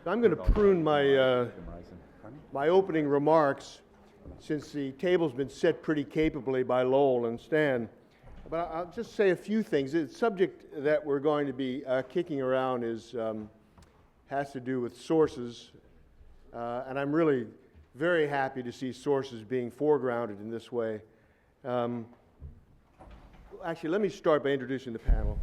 I'm going to prune my opening remarks since the table's been set pretty capably by Lowell and Stan. But I'll just say a few things. The subject that we're going to be kicking around has to do with sources, and I'm really very happy to see sources being foregrounded in this way. Actually, let me start by introducing the panel.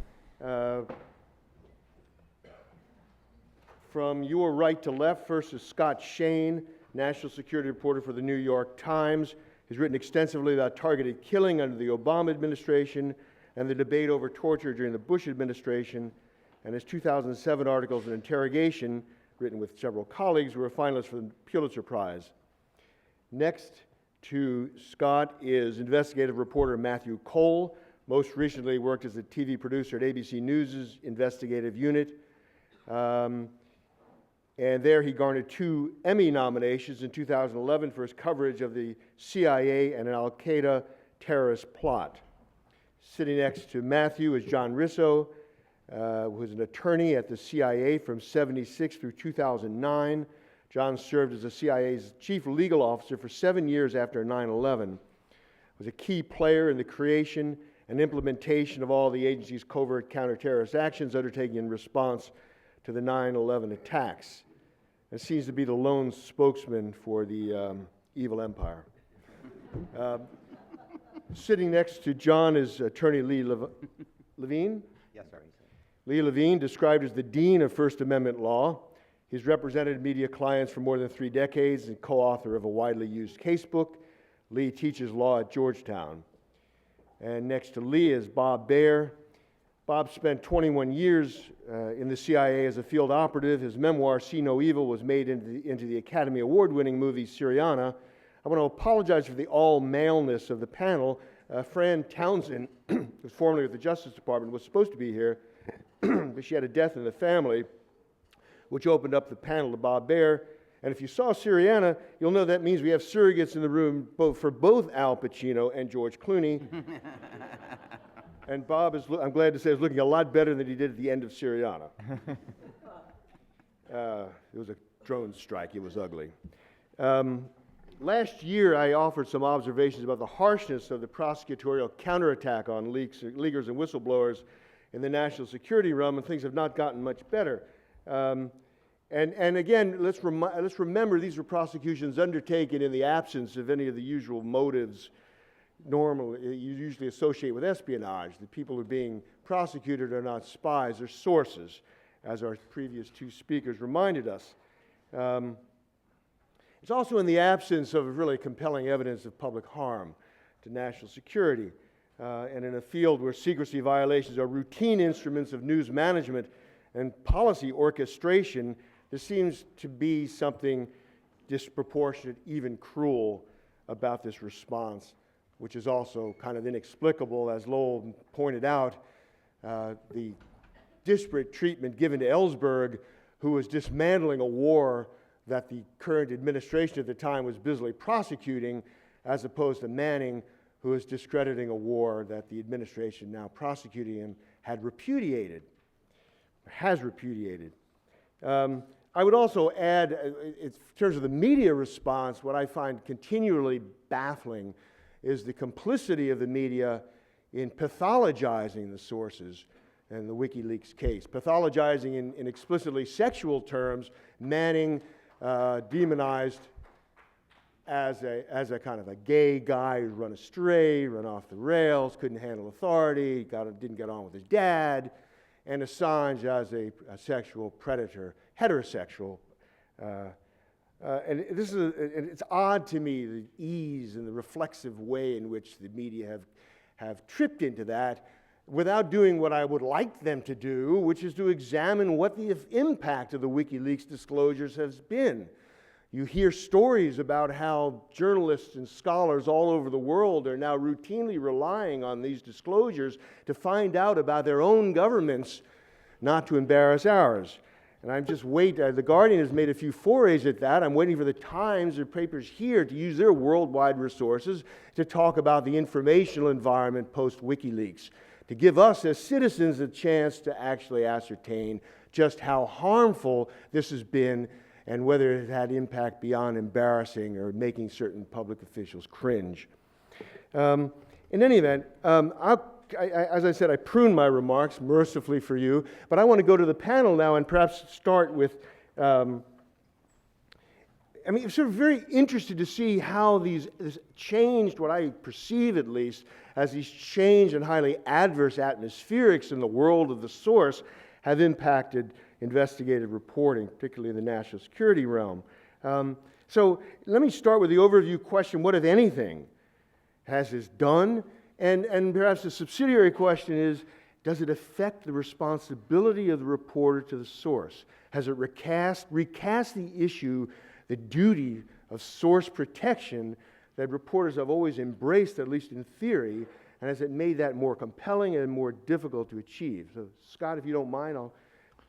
From your right to left, first is Scott Shane, national security reporter for the New York Times. He's written extensively about targeted killing under the Obama administration and the debate over torture during the Bush administration. And his 2007 articles on interrogation, written with several colleagues, were finalists for the Pulitzer Prize. Next to Scott is investigative reporter Matthew Cole. Most recently worked as a TV producer at ABC News' investigative unit. And there he garnered 2 Emmy nominations in 2011 for his coverage of the CIA and an al-Qaeda terrorist plot. Sitting next to Matthew is John Risso, who was an attorney at the CIA from 1976 through 2009. John served as the CIA's chief legal officer for 7 years after 9/11. Was a key player in the creation and implementation of all the agency's covert counter-terrorist actions undertaken in response to the 9/11 attacks. And seems to be the lone spokesman for the evil empire. Sitting next to John is attorney Lee Levine. Yes, sir. Lee Levine, described as the dean of First Amendment law. He's represented media clients for more than 3 decades and co-author of a widely used casebook. Lee teaches law at Georgetown. And next to Lee is Bob Baer. Bob spent 21 years in the CIA as a field operative. His memoir, See No Evil, was made into the Academy Award-winning movie Syriana. I want to apologize for the all-maleness of the panel. Fran Townsend, who was formerly with the Justice Department, was supposed to be here, but she had a death in the family, which opened up the panel to Bob Baer. And if you saw Syriana, you'll know that means we have surrogates in the room for both Al Pacino and George Clooney. And Bob is, I'm glad to say, is looking a lot better than he did at the end of Syriana. It was a drone strike. It was ugly. Last year, I offered some observations about the harshness of the prosecutorial counterattack on leakers and whistleblowers in the national security realm, and things have not gotten much better. And again, let's remember these were prosecutions undertaken in the absence of any of the usual motives normally you usually associate with espionage. The people who are being prosecuted are not spies, they're sources, as our previous 2 speakers reminded us. It's also in the absence of really compelling evidence of public harm to national security, and in a field where secrecy violations are routine instruments of news management and policy orchestration, there seems to be something disproportionate, even cruel, about this response, which is also kind of inexplicable. As Lowell pointed out, the disparate treatment given to Ellsberg, who was dismantling a war that the current administration at the time was busily prosecuting, as opposed to Manning, who is discrediting a war that the administration now prosecuting him has repudiated. I would also add, in terms of the media response, what I find continually baffling is the complicity of the media in pathologizing the sources in the WikiLeaks case. Pathologizing in explicitly sexual terms, Manning demonized as a kind of a gay guy who'd run astray, run off the rails, couldn't handle authority, didn't get on with his dad, and Assange as a sexual predator, heterosexual. And it's odd to me, the ease and the reflexive way in which the media have tripped into that without doing what I would like them to do, which is to examine what the impact of the WikiLeaks disclosures has been. You hear stories about how journalists and scholars all over the world are now routinely relying on these disclosures to find out about their own governments, not to embarrass ours. And I'm just waiting. The Guardian has made a few forays at that. I'm waiting for the Times or papers here to use their worldwide resources to talk about the informational environment post-WikiLeaks, to give us as citizens a chance to actually ascertain just how harmful this has been and whether it had impact beyond embarrassing or making certain public officials cringe. In any event, as I said, I pruned my remarks mercifully for you, but I want to go to the panel now and perhaps start with, I'm sort of very interested to see how this changed, what I perceive at least, as these changed and highly adverse atmospherics in the world of the source have impacted investigative reporting, particularly in the national security realm. So let me start with the overview question: what, if anything, has this done? And perhaps the subsidiary question is, does it affect the responsibility of the reporter to the source? Has it recast the issue, the duty of source protection that reporters have always embraced, at least in theory, and has it made that more compelling and more difficult to achieve? So, Scott, if you don't mind, I'll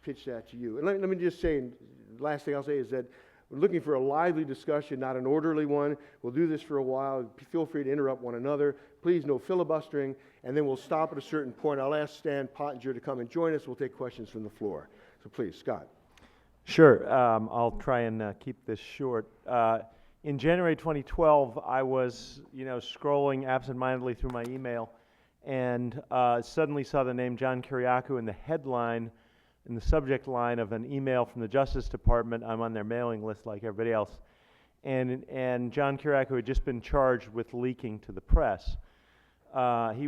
pitch that to you. And let me just say, the last thing I'll say is that we're looking for a lively discussion, not an orderly one. We'll do this for a while. Feel free to interrupt one another. Please, no filibustering, and then we'll stop at a certain point. I'll ask Stan Pottinger to come and join us. We'll take questions from the floor. So please, Scott. Sure. I'll try and keep this short. In January 2012, I was, scrolling absentmindedly through my email and suddenly saw the name John Kiriakou in the headline, in the subject line of an email from the Justice Department. I'm on their mailing list like everybody else. And John Kiriakou had just been charged with leaking to the press. He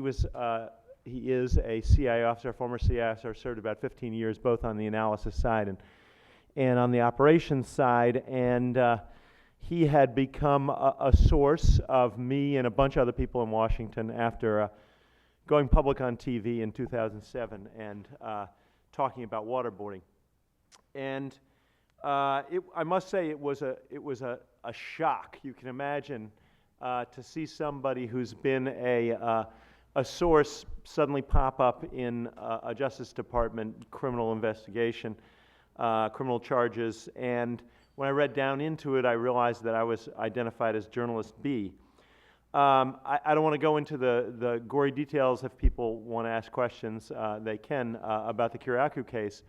is a CIA officer, former CIA officer, served about 15 years, both on the analysis side and on the operations side. And he had become a source of me and a bunch of other people in Washington after going public on TV in 2007 and talking about waterboarding. And I must say it was a shock. You can imagine to see somebody who's been a source suddenly pop up in a Justice Department criminal investigation, criminal charges. And when I read down into it, I realized that I was identified as journalist B. I don't want to go into the gory details. If people want to ask questions, they can about the Kiriakou case.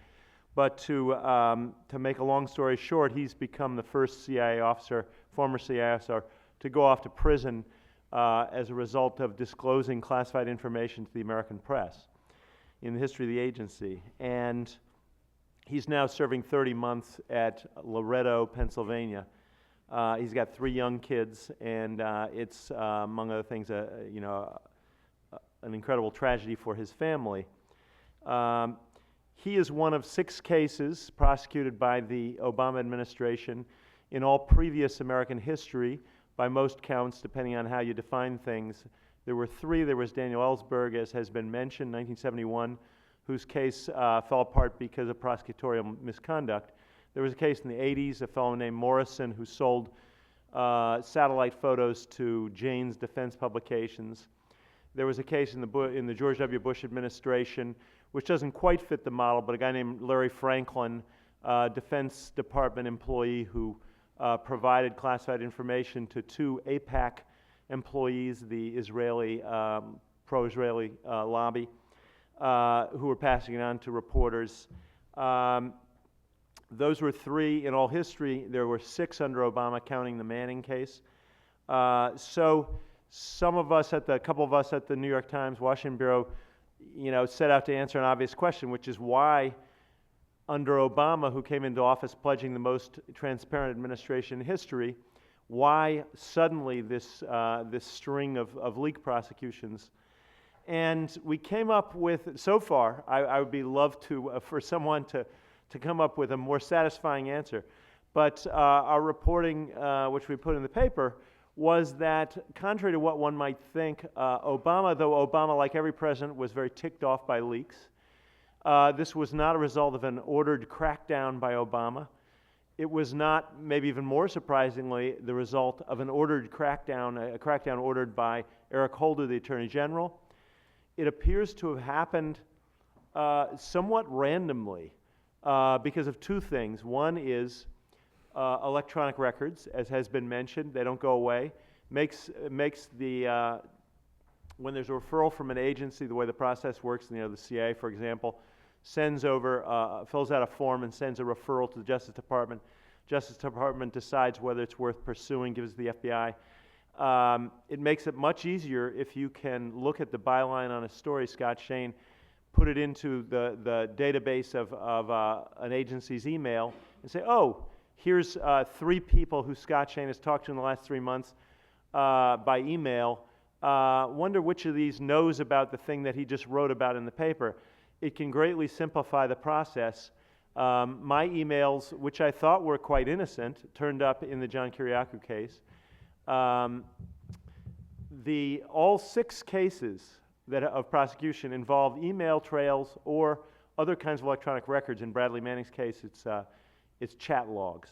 But to make a long story short, he's become the first CIA officer, former CIA officer, to go off to prison as a result of disclosing classified information to the American press in the history of the agency. And he's now serving 30 months at Loretto, Pennsylvania. He's got 3 young kids, and it's, among other things, an incredible tragedy for his family. He is one of 6 cases prosecuted by the Obama administration in all previous American history, by most counts, depending on how you define things. There were 3. There was Daniel Ellsberg, as has been mentioned, 1971, whose case fell apart because of prosecutorial misconduct. There was a case in the 80s, a fellow named Morrison, who sold satellite photos to Jane's Defense Publications. There was a case in the George W. Bush administration, which doesn't quite fit the model, but a guy named Larry Franklin, Defense Department employee who provided classified information to 2 AIPAC employees, the Israeli, pro-Israeli lobby, who were passing it on to reporters. Those were 3 in all history. There were 6 under Obama, counting the Manning case. So a couple of us at the New York Times, Washington Bureau, set out to answer an obvious question, which is why, under Obama, who came into office pledging the most transparent administration in history, why suddenly this string of leak prosecutions? And we came up with, so far, I would be loved to for someone to come up with a more satisfying answer. But our reporting, which we put in the paper, was that, contrary to what one might think, Obama, like every president, was very ticked off by leaks. This was not a result of an ordered crackdown by Obama. It was not, maybe even more surprisingly, the result of an ordered crackdown, a crackdown ordered by Eric Holder, the Attorney General. It appears to have happened somewhat randomly because of 2 things. One is electronic records, as has been mentioned. They don't go away. Makes the when there's a referral from an agency, the way the process works, the CIA, for example, sends over, fills out a form and sends a referral to the Justice Department. Justice Department decides whether it's worth pursuing, gives it to the FBI. It makes it much easier if you can look at the byline on a story, Scott Shane, put it into the database of an agency's email and say, oh, here's 3 people who Scott Shane has talked to in the last 3 months by email. Wonder which of these knows about the thing that he just wrote about in the paper. It can greatly simplify the process. My emails, which I thought were quite innocent, turned up in the John Kiriakou case. All 6 cases of prosecution involved email trails or other kinds of electronic records. In Bradley Manning's case, it's chat logs.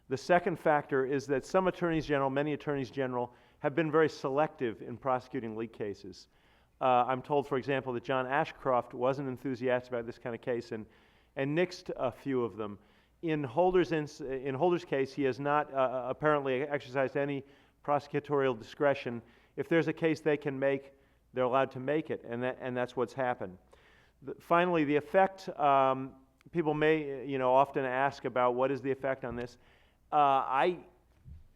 The second factor is that some attorneys general, many attorneys general, have been very selective in prosecuting leak cases. I'm told, for example, that John Ashcroft wasn't enthusiastic about this kind of case and nixed a few of them. In Holder's case, he has not apparently exercised any prosecutorial discretion. If there's a case they can make, they're allowed to make it, and that's what's happened. Finally, the effect, people may often ask about what is the effect on this.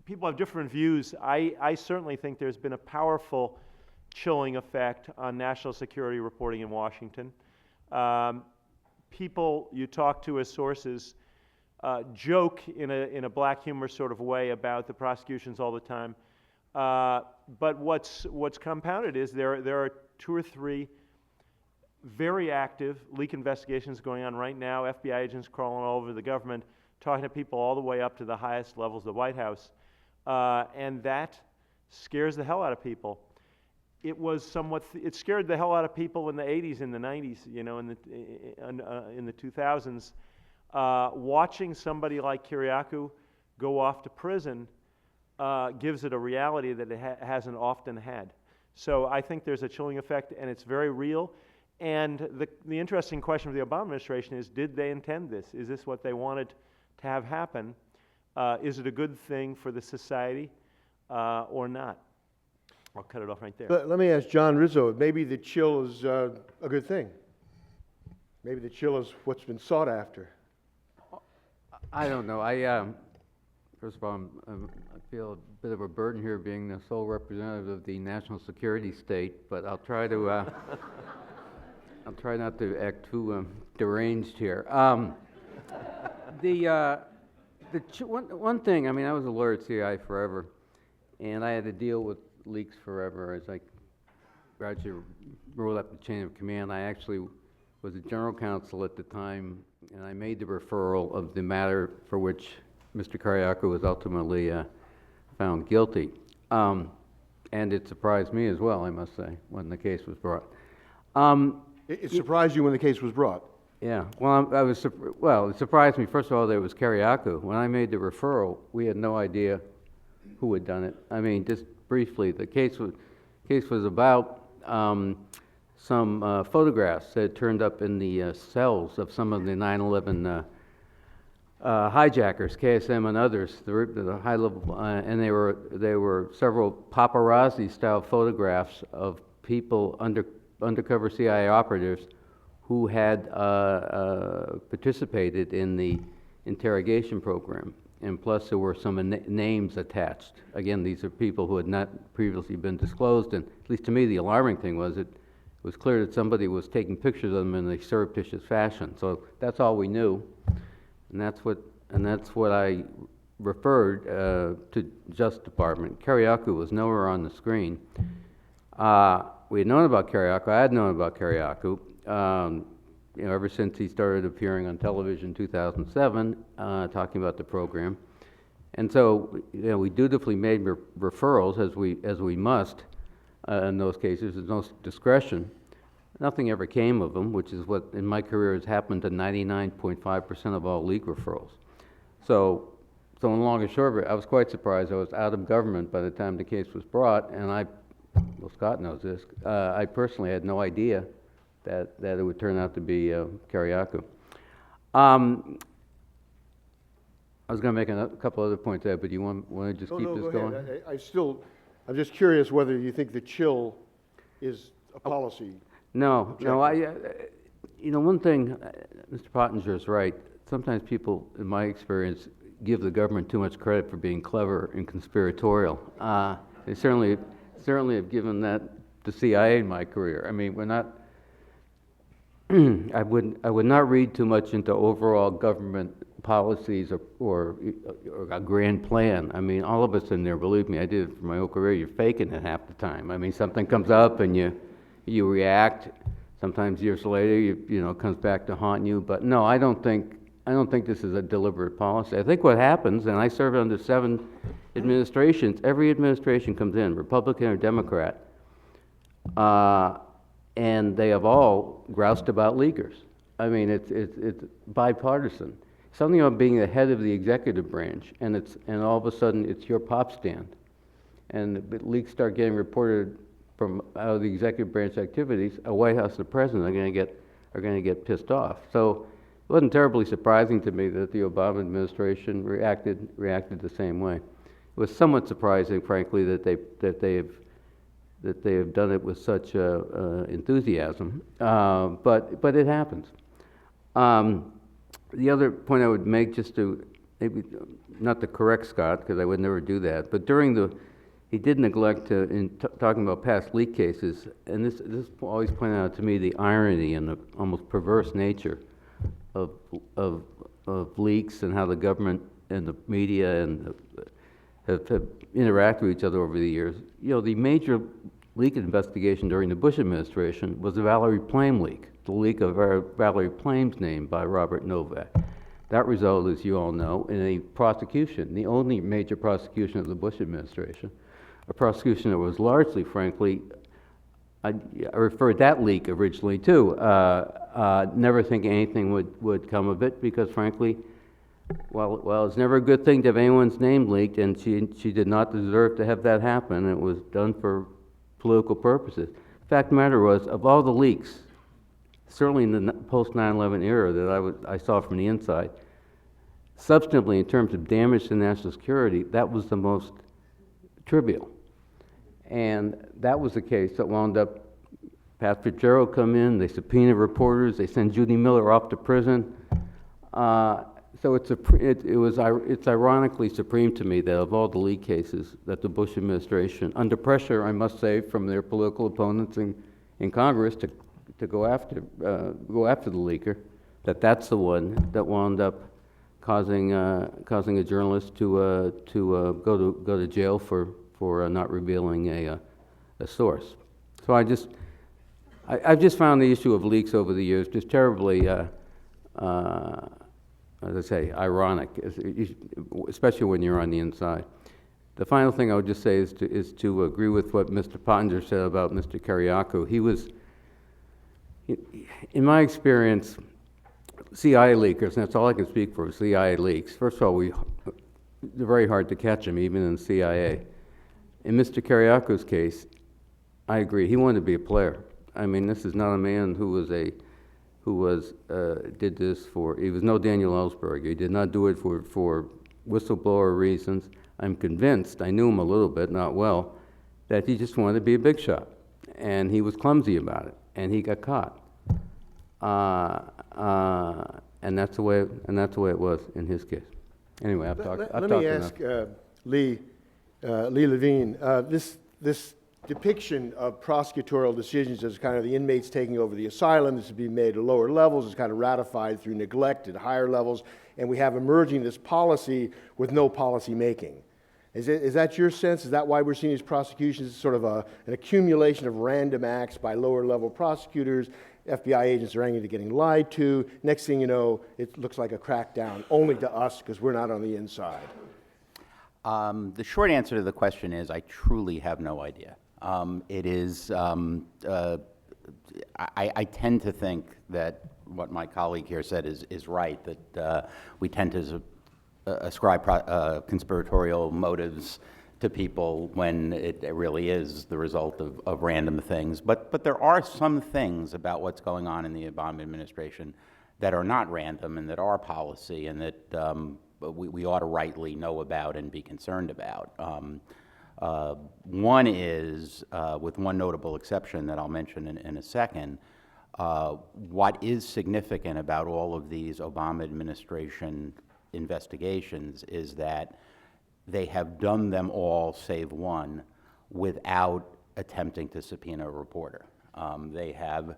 People have different views. I certainly think there's been a powerful chilling effect on national security reporting in Washington. People you talk to as sources joke in a black humor sort of way about the prosecutions all the time. But what's compounded is there are 2 or 3 very active leak investigations going on right now, FBI agents crawling all over the government, talking to people all the way up to the highest levels of the White House. And that scares the hell out of people. It scared the hell out of people in the 80s, in the 90s, in the 2000s. Watching somebody like Kiriakou go off to prison gives it a reality that it hasn't often had. So I think there's a chilling effect, and it's very real. And the interesting question of the Obama administration is, did they intend this? Is this what they wanted to have happen? Is it a good thing for the society or not? I'll cut it off right there. Let me ask John Rizzo, maybe the chill is a good thing. Maybe the chill is what's been sought after. I don't know. First of all, I feel a bit of a burden here being the sole representative of the national security state, but I'll try to I'll try not to act too deranged here. One thing, I mean, I was a lawyer at CI forever, and I had to deal with leaks forever as I gradually rolled up the chain of command. I actually was a general counsel at the time, and I made the referral of the matter for which Mr. Kiriakou was ultimately found guilty. And it surprised me as well, I must say, when the case was brought. It surprised you when the case was brought? Yeah, well, it surprised me, first of all, that it was Kiriakou. When I made the referral, we had no idea who had done it. I mean, just briefly, the case was about some photographs that turned up in the cells of some of the 9/11 hijackers, KSM and others, the high level, and they were several paparazzi-style photographs of people, undercover CIA operatives, who had participated in the interrogation program. And plus there were some names attached. Again, these are people who had not previously been disclosed, and at least to me the alarming thing was it was clear that somebody was taking pictures of them in a surreptitious fashion. So that's all we knew, and that's what I referred to Justice Department. Kiriakou was nowhere on the screen. We had known about Kiriakou. I had known about Kiriakou. Ever since he started appearing on television in 2007, talking about the program. And so, we dutifully made referrals as we must in those cases. There's no discretion. Nothing ever came of them, which is what in my career has happened to 99.5% of all leak referrals. So in long and short of it, I was quite surprised. I was out of government by the time the case was brought, and Scott knows this, I personally had no idea that it would turn out to be Kiriakou. I was going to make a couple other points there, but you want to just keep this going? Ahead. I still I'm just curious whether you think the chill is a policy. No, no, one thing, Mr. Pottinger is right. Sometimes people, in my experience, give the government too much credit for being clever and conspiratorial. They certainly have given that to CIA in my career. I mean, we're not, I would not read too much into overall government policies or a grand plan. I mean, all of us in there, believe me, I did it for my whole career, you're faking it half the time. I mean, something comes up and you react. Sometimes years later, it comes back to haunt you. But no, I don't think this is a deliberate policy. I think what happens, and I served under 7 administrations, every administration comes in, Republican or Democrat, and they have all groused about leakers. I mean, it's bipartisan. Something about being the head of the executive branch, and all of a sudden it's your pop stand, and the leaks start getting reported from out of the executive branch activities. A White House and the president are going to get pissed off. So it wasn't terribly surprising to me that the Obama administration reacted the same way. It was somewhat surprising, frankly, that they have done it with such enthusiasm. But it happens. The other point I would make, just to maybe not to correct Scott, because I would never do that, but he did neglect to, in talking about past leak cases, and this always pointed out to me the irony and the almost perverse nature of leaks and how the government and the media have interacted with each other over the years. The major leak investigation during the Bush administration was the Valerie Plame leak, the leak of Valerie Plame's name by Robert Novak. That resulted, as you all know, in a prosecution, the only major prosecution of the Bush administration, a prosecution that was largely, frankly, I referred that leak originally too, never thinking anything would come of it, because frankly, well, it's never a good thing to have anyone's name leaked, and she did not deserve to have that happen. It was done for political purposes. The fact of the matter was, of all the leaks, certainly in the post 9/11 era that I saw from the inside, substantively in terms of damage to national security, that was the most trivial. And that was the case that wound up, Pat Fitzgerald come in, they subpoena reporters, they send Judy Miller off to prison. So it's ironically supreme to me that of all the leak cases that the Bush administration, under pressure, I must say, from their political opponents in Congress to go after the leaker, that's the one that wound up causing a journalist to go to jail for not revealing a source. So I've just found the issue of leaks over the years just terribly, as I say, ironic, especially when you're on the inside. The final thing I would just say is to agree with what Mr. Pottinger said about Mr. Kiriakou. He was, in my experience, CIA leakers, and that's all I can speak for, CIA leaks. First of all, they're very hard to catch them, even in the CIA. In Mr. Kiriakou's case, I agree. He wanted to be a player. I mean, this is not a man did this for. He was no Daniel Ellsberg. He did not do it for whistleblower reasons. I'm convinced. I knew him a little bit, not well, that he just wanted to be a big shot, and he was clumsy about it, and he got caught. And that's the way it was in his case. Anyway, I've talked enough. Let me ask Lee Levine, this depiction of prosecutorial decisions as kind of the inmates taking over the asylum, this is being made at lower levels, is kind of ratified through neglect at higher levels, and we have emerging this policy with no policy making. Is that your sense? Is that why we're seeing these prosecutions as sort of an accumulation of random acts by lower level prosecutors? FBI agents are angry to getting lied to. Next thing you know, it looks like a crackdown only to us because we're not on the inside. The short answer to the question is I truly have no idea. It is, I tend to think that what my colleague here said is right, that we tend to ascribe conspiratorial motives to people when it really is the result of random things. But there are some things about what's going on in the Obama administration that are not random and that are policy and that we ought to rightly know about and be concerned about. One is, with one notable exception that I'll mention in a second, what is significant about all of these Obama administration investigations is that they have done them all, save one, without attempting to subpoena a reporter. They have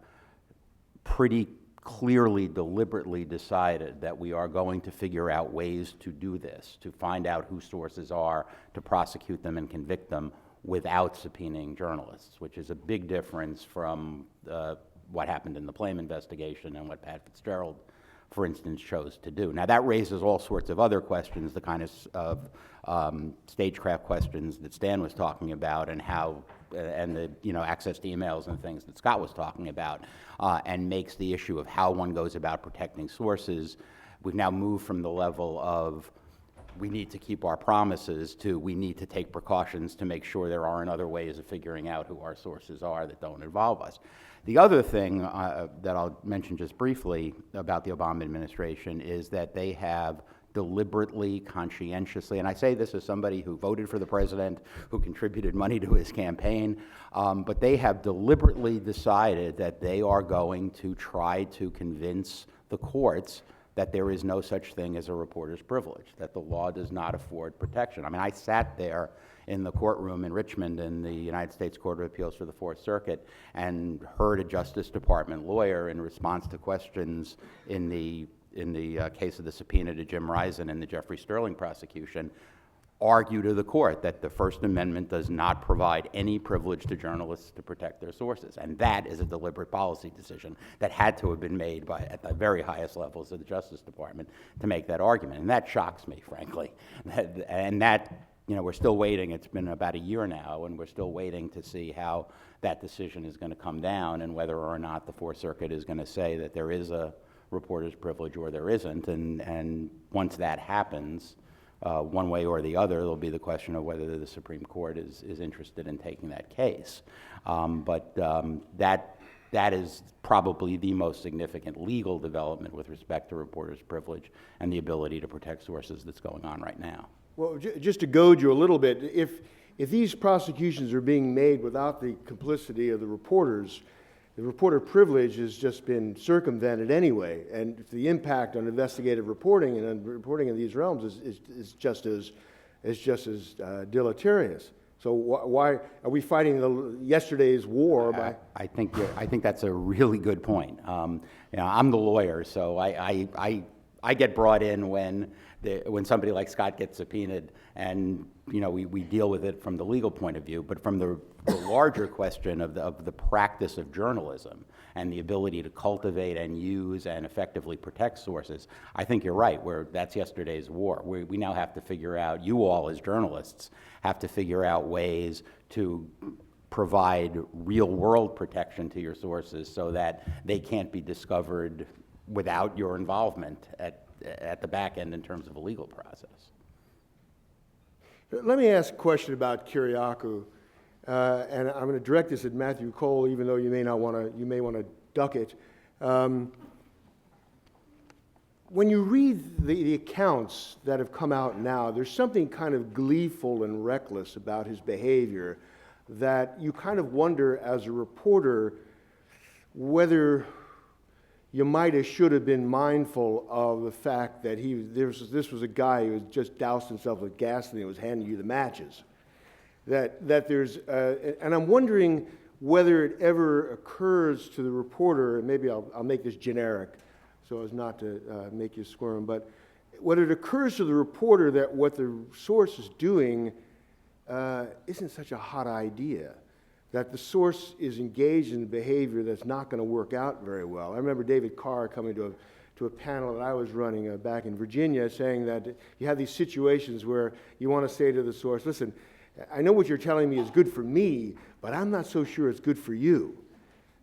pretty clearly, deliberately decided that we are going to figure out ways to do this, to find out who sources are, to prosecute them and convict them without subpoenaing journalists, which is a big difference from what happened in the Plame investigation and what Pat Fitzgerald, for instance, chose to do. Now, that raises all sorts of other questions, the kind of stagecraft questions that Stan was talking about, and how, and the access to emails and things that Scott was talking about, and makes the issue of how one goes about protecting sources. We've now moved from the level of we need to keep our promises to we need to take precautions to make sure there aren't other ways of figuring out who our sources are that don't involve us. The other thing that I'll mention just briefly about the Obama administration is that they have deliberately, conscientiously, and I say this as somebody who voted for the president, who contributed money to his campaign, but they have deliberately decided that they are going to try to convince the courts that there is no such thing as a reporter's privilege, that the law does not afford protection. I mean, I sat there in the courtroom in Richmond in the United States Court of Appeals for the Fourth Circuit and heard a Justice Department lawyer in response to questions in the case of the subpoena to Jim Risen and the Jeffrey Sterling prosecution, argue to the court that the First Amendment does not provide any privilege to journalists to protect their sources. And that is a deliberate policy decision that had to have been made at the very highest levels of the Justice Department to make that argument. And that shocks me, frankly. We're still waiting. It's been about a year now, and we're still waiting to see how that decision is going to come down and whether or not the Fourth Circuit is going to say that there is a reporter's privilege or there isn't. And once that happens, one way or the other, there'll be the question of whether the Supreme Court is interested in taking that case. That is probably the most significant legal development with respect to reporter's privilege and the ability to protect sources that's going on right now. Well, just to goad you a little bit, if these prosecutions are being made without the complicity of the reporters, the reporter privilege has just been circumvented anyway, and the impact on investigative reporting and on reporting in these realms is just as deleterious. So why are we fighting yesterday's war? I think that's a really good point. I'm the lawyer, so I get brought in when somebody like Scott gets subpoenaed, and we deal with it from the legal point of view, but from the larger question of the practice of journalism and the ability to cultivate and use and effectively protect sources, I think you're right, that's yesterday's war. We now have to figure out, you all as journalists have to figure out ways to provide real-world protection to your sources so that they can't be discovered without your involvement at the back end in terms of a legal process. Let me ask a question about Kiriakou, and I'm going to direct this at Matthew Cole, even though you may want to duck it. When you read the accounts that have come out now, there's something kind of gleeful and reckless about his behavior that you kind of wonder as a reporter whether you might have should have been mindful of the fact that this was a guy who had just doused himself with gasoline and was handing you the matches. That there's, and I'm wondering whether it ever occurs to the reporter, and maybe I'll make this generic so as not to make you squirm, but whether it occurs to the reporter that what the source is doing isn't such a hot idea, that the source is engaged in behavior that's not going to work out very well. I remember David Carr coming to a panel that I was running back in Virginia, saying that you have these situations where you want to say to the source, listen, I know what you're telling me is good for me, but I'm not so sure it's good for you.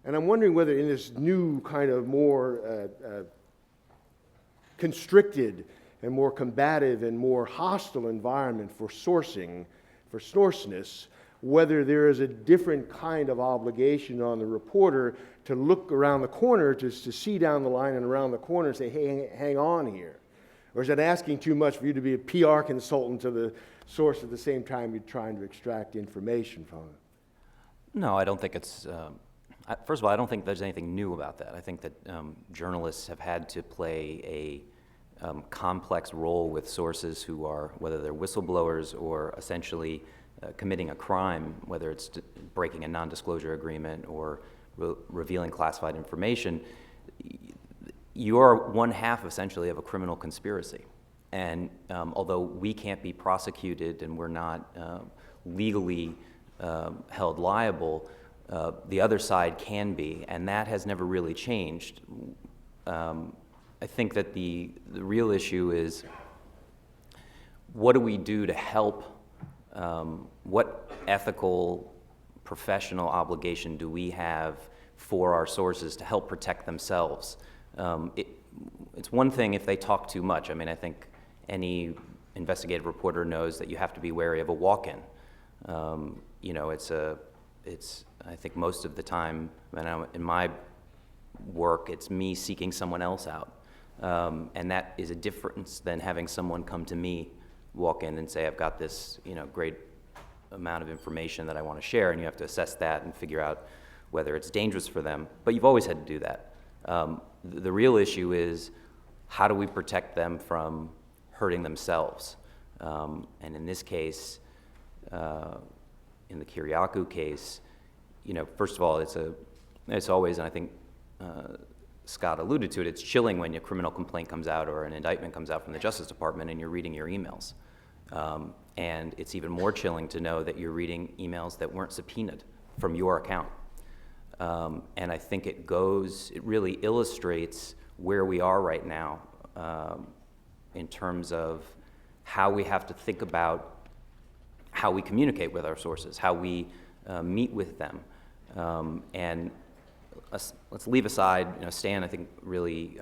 And I'm wondering whether in this new kind of more constricted and more combative and more hostile environment for sourcing, for sourceness, whether there is a different kind of obligation on the reporter to look around the corner, to see down the line and around the corner and say, hey, hang on here. Or is that asking too much for you to be a PR consultant to the source at the same time you're trying to extract information from them. No, I don't think it's, first of all, I don't think there's anything new about that. I think that journalists have had to play a complex role with sources who are, whether they're whistleblowers or essentially committing a crime, whether it's breaking a non-disclosure agreement or revealing classified information. You are one half, essentially, of a criminal conspiracy. And although we can't be prosecuted and we're not legally held liable, the other side can be, and that has never really changed. I think that the real issue is, what do we do to help, what ethical, professional obligation do we have for our sources to help protect themselves? It's one thing if they talk too much. I mean, I think any investigative reporter knows that you have to be wary of a walk-in. You know, I think most of the time, in my work, it's me seeking someone else out. And that is a difference than having someone come to me, walk in and say, I've got this, you know, great amount of information that I want to share, and you have to assess that and figure out whether it's dangerous for them. But you've always had to do that. The real issue is, how do we protect them from hurting themselves? And in this case, in the Kiriakou case, you know, first of all, it's always, and I think Scott alluded to it, it's chilling when a criminal complaint comes out or an indictment comes out from the Justice Department and you're reading your emails. And it's even more chilling to know that you're reading emails that weren't subpoenaed from your account. And I think it really illustrates where we are right now in terms of how we have to think about how we communicate with our sources, how we meet with them. And let's leave aside, you know, Stan, I think, really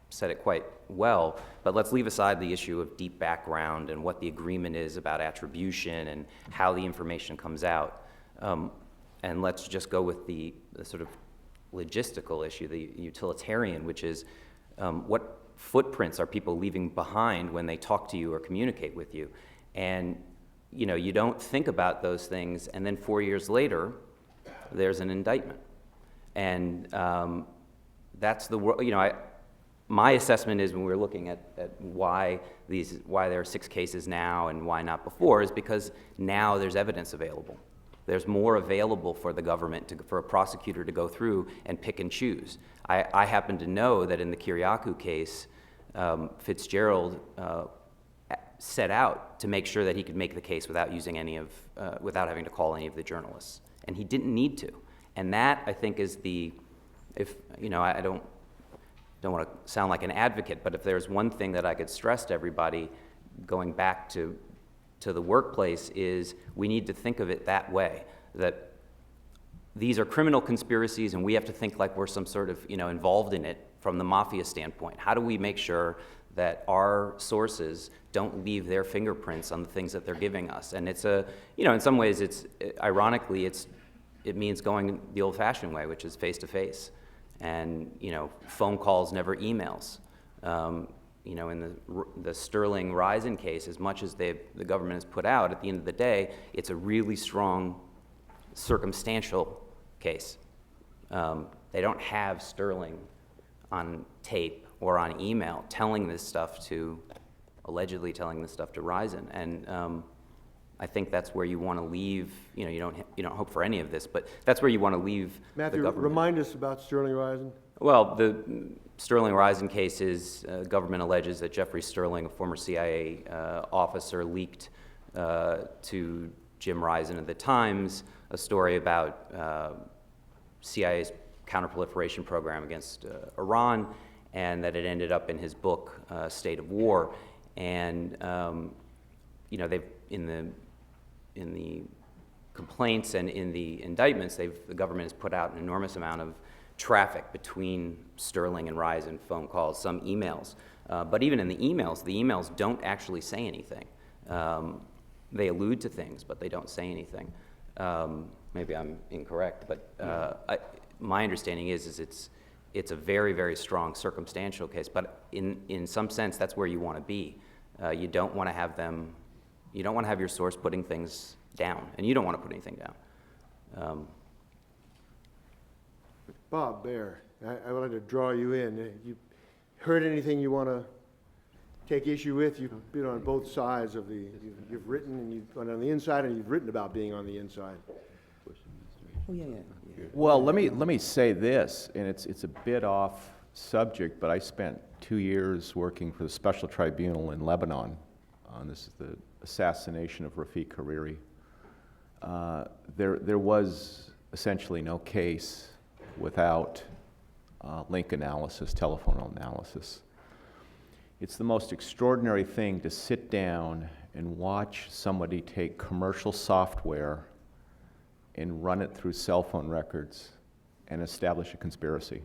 said it quite well, but let's leave aside the issue of deep background and what the agreement is about attribution and how the information comes out. And let's just go with the sort of logistical issue, the utilitarian, which is what footprints are people leaving behind when they talk to you or communicate with you? And, you know, you don't think about those things, and then 4 years later, there's an indictment. And that's you know, my assessment is, when we're looking at why there are 6 cases now and why not before, is because now there's evidence available. There's more available for the government, for a prosecutor to go through and pick and choose. I happen to know that in the Kiriakou case, Fitzgerald set out to make sure that he could make the case without without having to call any of the journalists, and he didn't need to. And that, I think, is if you know, I don't want to sound like an advocate, but if there's one thing that I could stress to everybody, going back to the workplace, is we need to think of it that way, that these are criminal conspiracies and we have to think like we're some sort of, you know, involved in it from the mafia standpoint. How do we make sure that our sources don't leave their fingerprints on the things that they're giving us? And it's you know, in some ways, ironically, it means going the old-fashioned way, which is face-to-face. And, you know, phone calls, never emails. You know, in the Sterling Risen case, as much as the government has put out, at the end of the day, it's a really strong circumstantial case. They don't have Sterling on tape or on email allegedly telling this stuff to Risen. And I think that's where you want to leave, you know, you don't hope for any of this, but that's where you want to leave Matthew, the government. remind us about Sterling Risen. Well, the Sterling Risen case is, government alleges that Jeffrey Sterling, a former CIA officer, leaked to Jim Risen at the Times a story about CIA's counterproliferation program against Iran, and that it ended up in his book, State of War. And, you know, in the complaints and in the indictments, the government has put out an enormous amount of traffic between Sterling and Risen, phone calls, some emails. But even in the emails don't actually say anything. They allude to things, but they don't say anything. Maybe I'm incorrect, but my understanding is it's a very, very strong circumstantial case, but in some sense, that's where you want to be. You don't want to have them, you don't want to have your source putting things down, and you don't want to put anything down. Bob Baer, I wanted to draw you in. You heard anything you want to take issue with? You've been on both sides of the, you've written and you've gone on the inside and you've written about being on the inside. Well, let me say this, and it's a bit off subject, but I spent 2 years working for the Special Tribunal in Lebanon. This is the assassination of Rafiq Hariri. There was essentially no case without link analysis, telephone analysis. It's the most extraordinary thing to sit down and watch somebody take commercial software and run it through cell phone records and establish a conspiracy.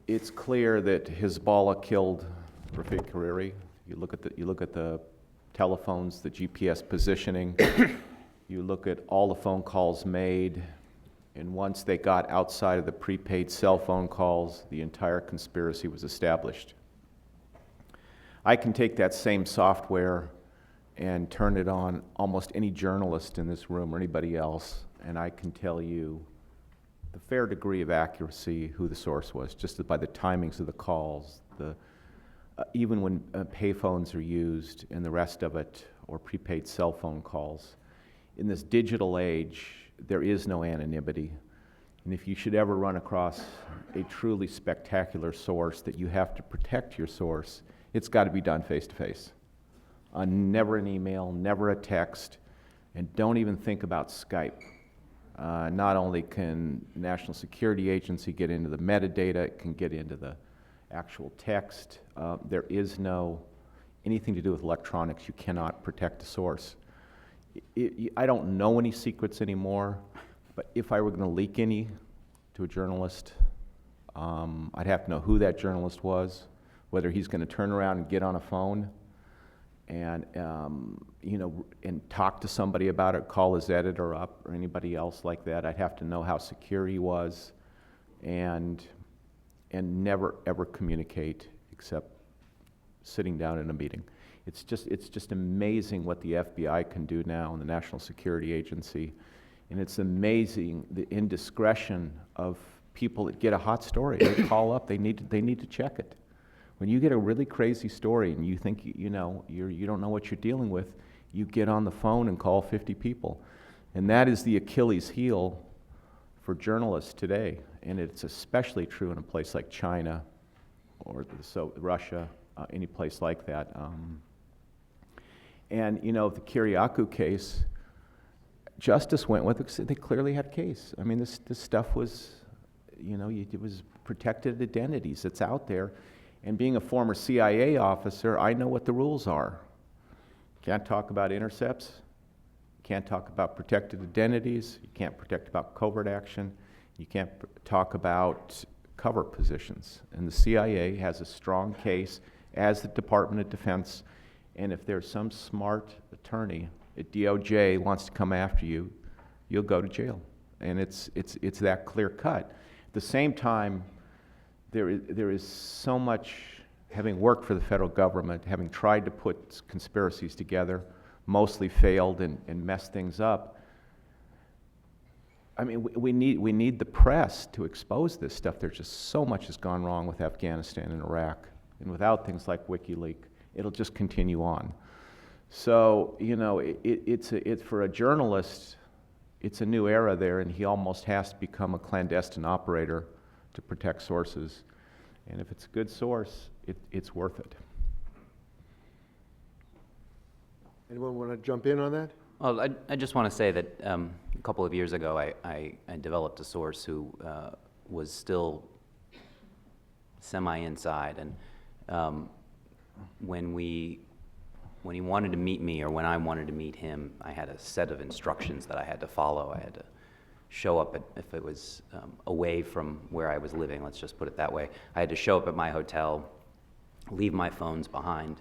It's clear that Hezbollah killed Rafiq Hariri. You look at the telephones, the GPS positioning. You look at all the phone calls made, and once they got outside of the prepaid cell phone calls, the entire conspiracy was established. I can take that same software and turn it on almost any journalist in this room or anybody else, and I can tell you the fair degree of accuracy who the source was, just by the timings of the calls, even when payphones are used and the rest of it, or prepaid cell phone calls. In this digital age, there is no anonymity. And if you should ever run across a truly spectacular source that you have to protect your source, it's got to be done face-to-face. Never an email, never a text, and don't even think about Skype. Not only can the National Security Agency get into the metadata, it can get into the actual text. There is no anything to do with electronics. You cannot protect the source. I don't know any secrets anymore, but if I were going to leak any to a journalist, I'd have to know who that journalist was, whether he's going to turn around and get on a phone and and talk to somebody about it, call his editor up or anybody else like that. I'd have to know how secure he was, and never ever communicate except sitting down in a meeting. It's just amazing what the FBI can do now, and the National Security Agency, and it's amazing the indiscretion of people that get a hot story. They call up, they need to check it. When you get a really crazy story and you think you don't know what you're dealing with, you get on the phone and call 50 people, and that is the Achilles heel for journalists today, and it's especially true in a place like China or Russia, any place like that. And the Kiriakou case, justice went with it. They clearly had a case. I mean, this stuff was, it was protected identities. It's out there. And being a former CIA officer, I know what the rules are. Can't talk about intercepts. Can't talk about protected identities. You can't protect about covert action. You can't talk about cover positions. And the CIA has a strong case, as the Department of Defense. And if there's some smart attorney at DOJ wants to come after you, you'll go to jail. And it's that clear cut. At the same time, there is so much, having worked for the federal government, having tried to put conspiracies together, mostly failed and messed things up. I mean, we need the press to expose this stuff. There's just so much has gone wrong with Afghanistan and Iraq. And without things like WikiLeaks, it'll just continue on. So, it's for a journalist, it's a new era there, and he almost has to become a clandestine operator to protect sources. And if it's a good source, it's worth it. Anyone want to jump in on that? Well, I just want to say that a couple of years ago, I developed a source who was still semi-inside, and when he wanted to meet me, or when I wanted to meet him, I had a set of instructions that I had to follow. I had to show up if it was away from where I was living, let's just put it that way. I had to show up at my hotel, leave my phones behind.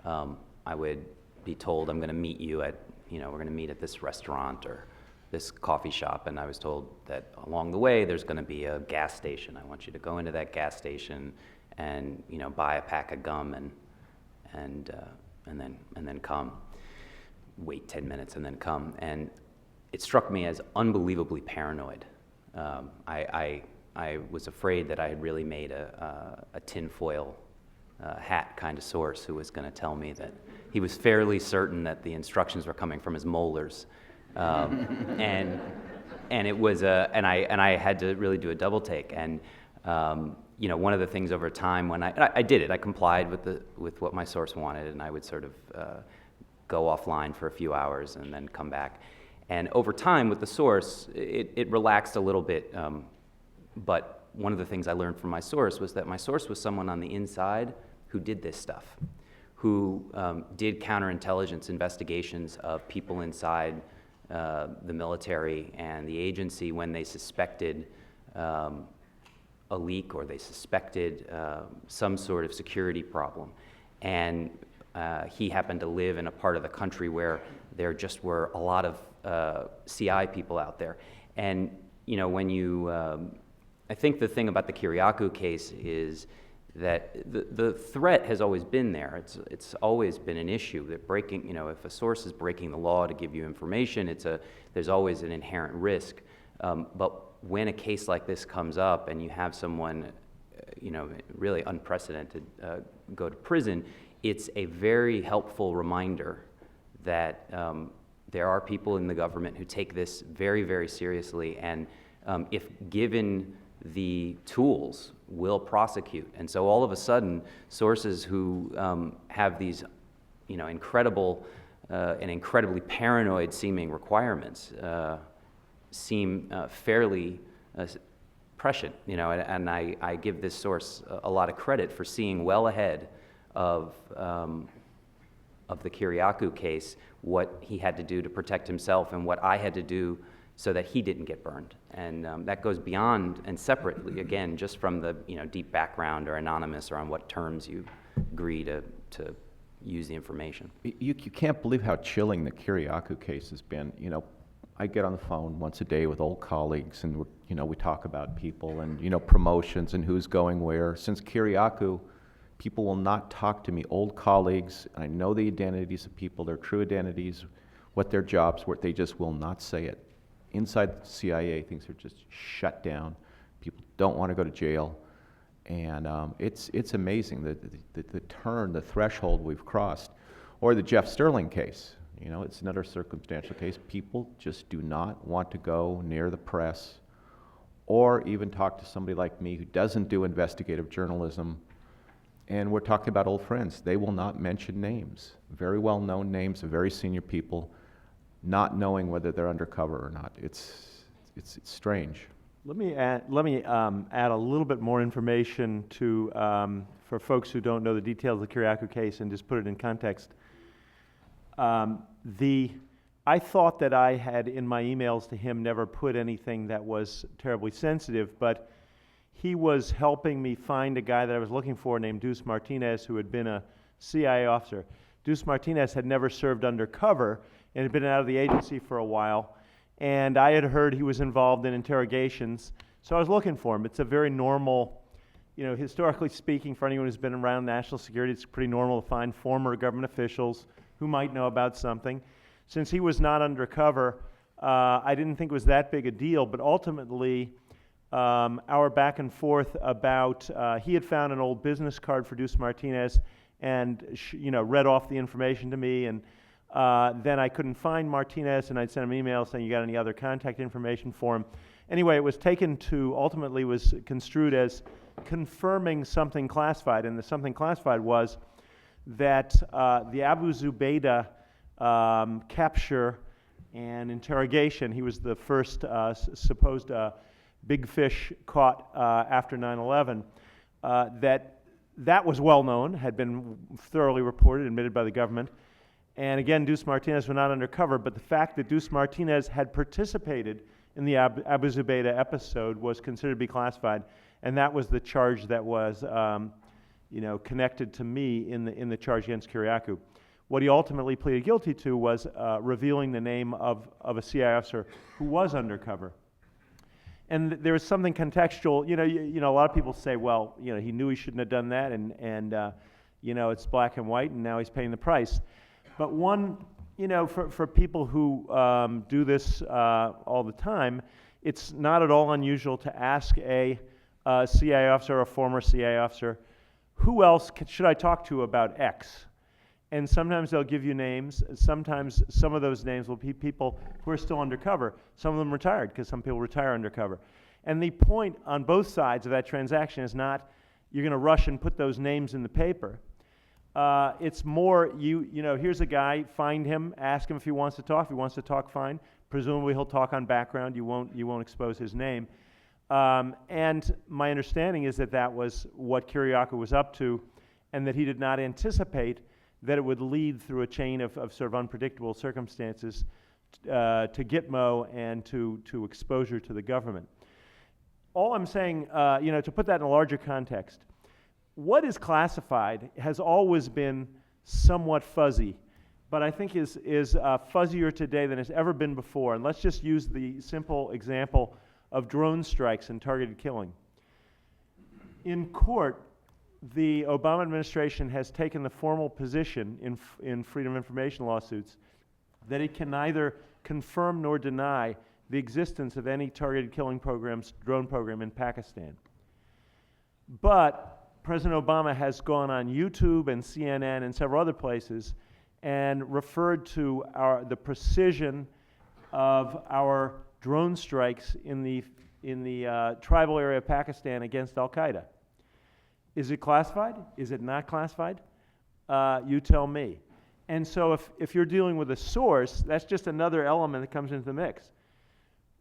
I would be told, I'm going to meet you at, we're going to meet at this restaurant or this coffee shop, and I was told that along the way there's going to be a gas station. I want you to go into that gas station and buy a pack of gum and then come, wait 10 minutes and then come. And it struck me as unbelievably paranoid. I was afraid that I had really made a tinfoil hat kind of source who was going to tell me that he was fairly certain that the instructions were coming from his molars, and it was and I had to really do a double take. And you know, one of the things over time when I did it, I complied with what my source wanted, and I would sort of go offline for a few hours and then come back. And over time with the source, it relaxed a little bit. But one of the things I learned from my source was that my source was someone on the inside who did this stuff, who did counterintelligence investigations of people inside the military and the agency when they suspected a leak or they suspected some sort of security problem. And he happened to live in a part of the country where there just were a lot of CI people out there. And you know, when you I think the thing about the Kiriakou case is that the threat has always been there. It's always been an issue that breaking, you know, if a source is breaking the law to give you information, there's always an inherent risk. But when a case like this comes up and you have someone, you know, really unprecedented go to prison, it's a very helpful reminder that there are people in the government who take this very, very seriously, and if given the tools, will prosecute. And so all of a sudden, sources who have these, you know, incredible and incredibly paranoid seeming requirements seem fairly prescient, you know, and I give this source a lot of credit for seeing well ahead of the Kiriakou case, what he had to do to protect himself and what I had to do so that he didn't get burned. And that goes beyond and separately, again, just from the, you know, deep background or anonymous or on what terms you agree to use the information. You can't believe how chilling the Kiriakou case has been. You know, I get on the phone once a day with old colleagues, and you know, we talk about people and, you know, promotions and who's going where. Since Kiriakou, people will not talk to me, old colleagues. I know the identities of people, their true identities, what their jobs were. They just will not say it. Inside the CIA, things are just shut down. People don't want to go to jail. And it's amazing the turn, the threshold we've crossed. Or the Jeff Sterling case. You know, it's another circumstantial case. People just do not want to go near the press or even talk to somebody like me who doesn't do investigative journalism. And we're talking about old friends. They will not mention names, very well-known names of very senior people, not knowing whether they're undercover or not. It's strange. Let me add a little bit more information to for folks who don't know the details of the Kiriakou case and just put it in context. I thought that I had in my emails to him never put anything that was terribly sensitive, but he was helping me find a guy that I was looking for named Deuce Martinez, who had been a CIA officer. Deuce Martinez had never served undercover and had been out of the agency for a while, and I had heard he was involved in interrogations, so I was looking for him. It's a very normal, you know, historically speaking, for anyone who's been around national security, it's pretty normal to find former government officials who might know about something. Since he was not undercover, I didn't think it was that big a deal, but ultimately, our back and forth about, he had found an old business card for Deuce Martinez and you know, read off the information to me, and then I couldn't find Martinez, and I'd send him an email saying, you got any other contact information for him? Anyway, it was taken to, ultimately was construed as confirming something classified, and the something classified was that the Abu Zubaydah capture and interrogation, he was the first supposed big fish caught after 9/11, that was well known, had been thoroughly reported, admitted by the government. And again, Deuce Martinez was not undercover, but the fact that Deuce Martinez had participated in the Abu Zubaydah episode was considered to be classified, and that was the charge that was you know, connected to me in the charge against Kiriakou. What he ultimately pleaded guilty to was revealing the name of a CIA officer who was undercover. And there was something contextual. You know, a lot of people say, well, you know, he knew he shouldn't have done that, and it's black and white, and now he's paying the price. But one, for people who do this all the time, it's not at all unusual to ask a CIA officer or a former CIA officer, who else should I talk to about X? And sometimes they'll give you names. Sometimes some of those names will be people who are still undercover. Some of them retired, because some people retire undercover. And the point on both sides of that transaction is not you're going to rush and put those names in the paper. It's more, here's a guy, find him, ask him if he wants to talk. If he wants to talk, fine. Presumably he'll talk on background. You won't expose his name. And my understanding is that that was what Kiriakou was up to, and that he did not anticipate that it would lead through a chain of sort of unpredictable circumstances to Gitmo and to exposure to the government. All I'm saying, to put that in a larger context, what is classified has always been somewhat fuzzy, but I think is fuzzier today than it's ever been before. And let's just use the simple example of drone strikes and targeted killing. In court, the Obama administration has taken the formal position in freedom of information lawsuits that it can neither confirm nor deny the existence of any targeted killing drone program in Pakistan. But President Obama has gone on YouTube and CNN and several other places and referred to the precision of our drone strikes in the tribal area of Pakistan against Al-Qaeda. Is it classified? Is it not classified? You tell me. And so if you're dealing with a source, that's just another element that comes into the mix.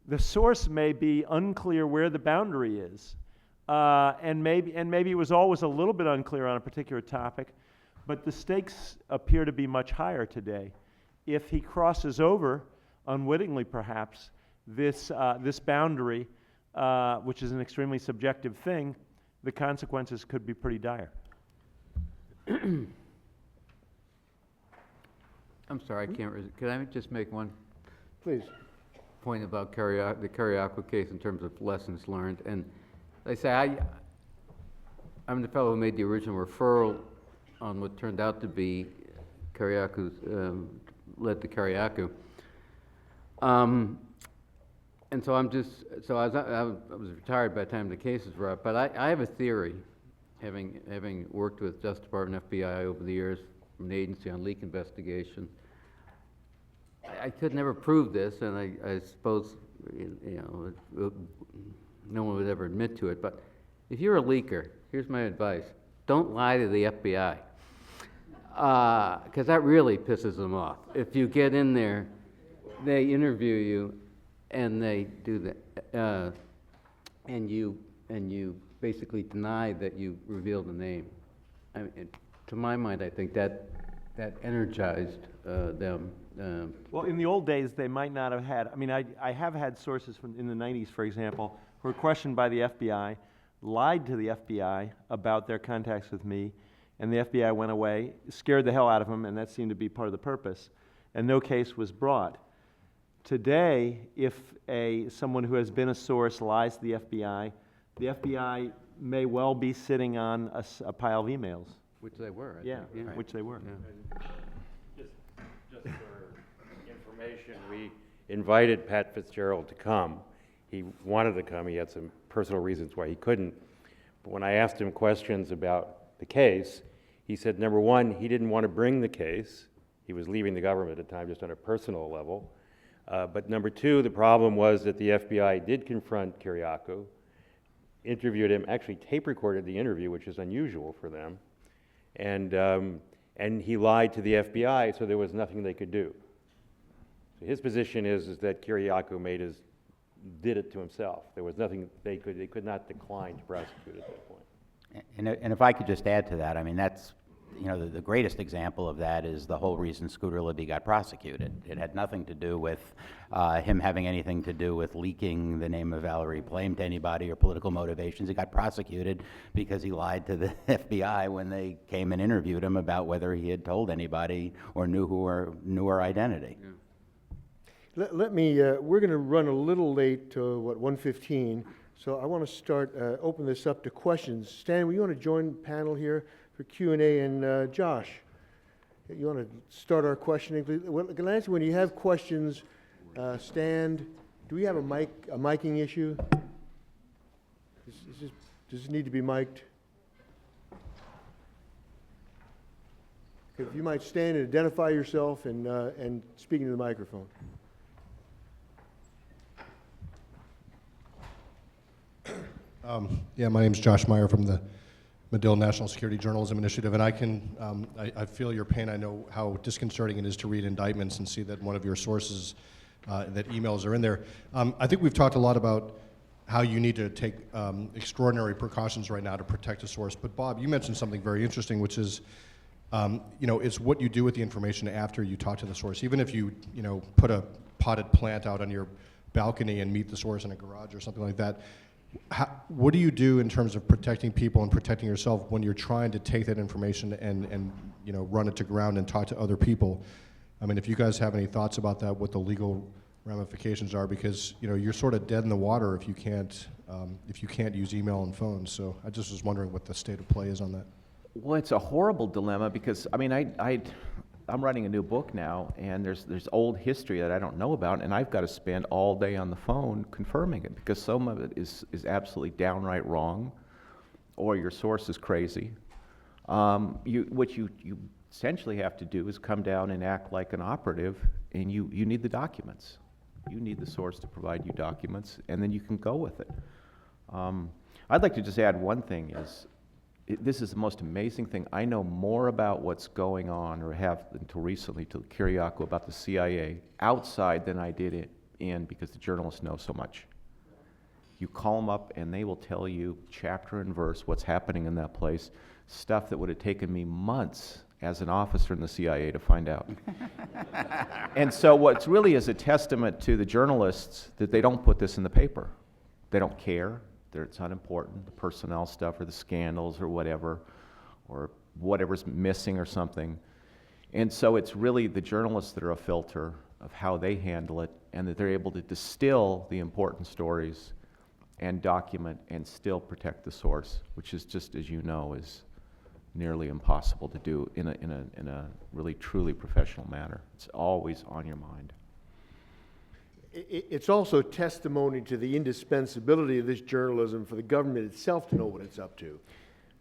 The source may be unclear where the boundary is, and maybe it was always a little bit unclear on a particular topic, but the stakes appear to be much higher today. If he crosses over, unwittingly perhaps, this boundary, which is an extremely subjective thing, the consequences could be pretty dire. I'm sorry, I can't could I just make one Please. point about the Kiriakou case in terms of lessons learned? And they say I'm the fellow who made the original referral on what turned out to be Kiriakou's, led to Kiriakou. And so I was retired by the time the cases were up, but I have a theory, having worked with Justice Department, FBI over the years, from an agency on leak investigation. I could never prove this, and I suppose no one would ever admit to it, but if you're a leaker, here's my advice: don't lie to the FBI, because that really pisses them off. If you get in there, they interview you, and they do that, and you basically deny that you revealed the name. I mean, to my mind, I think that energized them. Well, in the old days, they might not have had, I have had sources in the 90s, for example, who were questioned by the FBI, lied to the FBI about their contacts with me, and the FBI went away, scared the hell out of them, and that seemed to be part of the purpose, and no case was brought. Today, if someone who has been a source lies to the FBI may well be sitting on a pile of emails. Which they were, I Yeah, think. which they were. Yeah. Just for information, we invited Pat Fitzgerald to come. He wanted to come. He had some personal reasons why he couldn't. But when I asked him questions about the case, he said, number one, he didn't want to bring the case. He was leaving the government at the time just on a personal level. But number two, the problem was that the FBI did confront Kiriakou, interviewed him, actually tape recorded the interview, which is unusual for them, and he lied to the FBI, so there was nothing they could do. So his position is that Kiriakou did it to himself. There was nothing they could not decline to prosecute at that point. And if I could just add to that, I mean, that's, the greatest example of that is the whole reason Scooter Libby got prosecuted. It had nothing to do with him having anything to do with leaking the name of Valerie Plame to anybody or political motivations. He got prosecuted because he lied to the FBI when they came and interviewed him about whether he had told anybody or knew her identity. Yeah. Let me, we're going to run a little late to, 1:15, so I want to open this up to questions. Stan, will you want to join the panel here? for Q&A. And Josh, you want to start our questioning, please? Well, Lance, when you have questions, stand. Do we have a miking issue? Does it need to be mic'd? If you might stand and identify yourself and speak into the microphone. Yeah, my name's Josh Meyer from the Medill National Security Journalism Initiative, and I feel your pain. I know how disconcerting it is to read indictments and see that one of your sources, that emails are in there. I think we've talked a lot about how you need to take extraordinary precautions right now to protect a source, but Bob, you mentioned something very interesting, which is, it's what you do with the information after you talk to the source. Even if you, put a potted plant out on your balcony and meet the source in a garage or something like that, what do you do in terms of protecting people and protecting yourself when you're trying to take that information and run it to ground and talk to other people? I mean, if you guys have any thoughts about that, what the legal ramifications are, because you're sort of dead in the water if you can't use email and phones. So I just was wondering what the state of play is on that. Well, it's a horrible dilemma because, I mean, I'm writing a new book now, and there's old history that I don't know about, and I've got to spend all day on the phone confirming it because some of it is absolutely downright wrong, or your source is crazy. What you essentially have to do is come down and act like an operative, and you need the documents. You need the source to provide you documents, and then you can go with it. I'd like to just add one thing is, this is the most amazing thing. I know more about what's going on, or have until recently, to Kiriakou, about the CIA outside than I did in, because the journalists know so much. You call them up and they will tell you chapter and verse what's happening in that place, stuff that would have taken me months as an officer in the CIA to find out. And so what's really is a testament to the journalists that they don't put this in the paper. They don't care. It's unimportant, the personnel stuff or the scandals or whatever's missing or something. And so it's really the journalists that are a filter of how they handle it, and that they're able to distill the important stories and document and still protect the source, which is just, as you know, is nearly impossible to do in a really truly professional manner. It's always on your mind. It's also testimony to the indispensability of this journalism for the government itself to know what it's up to.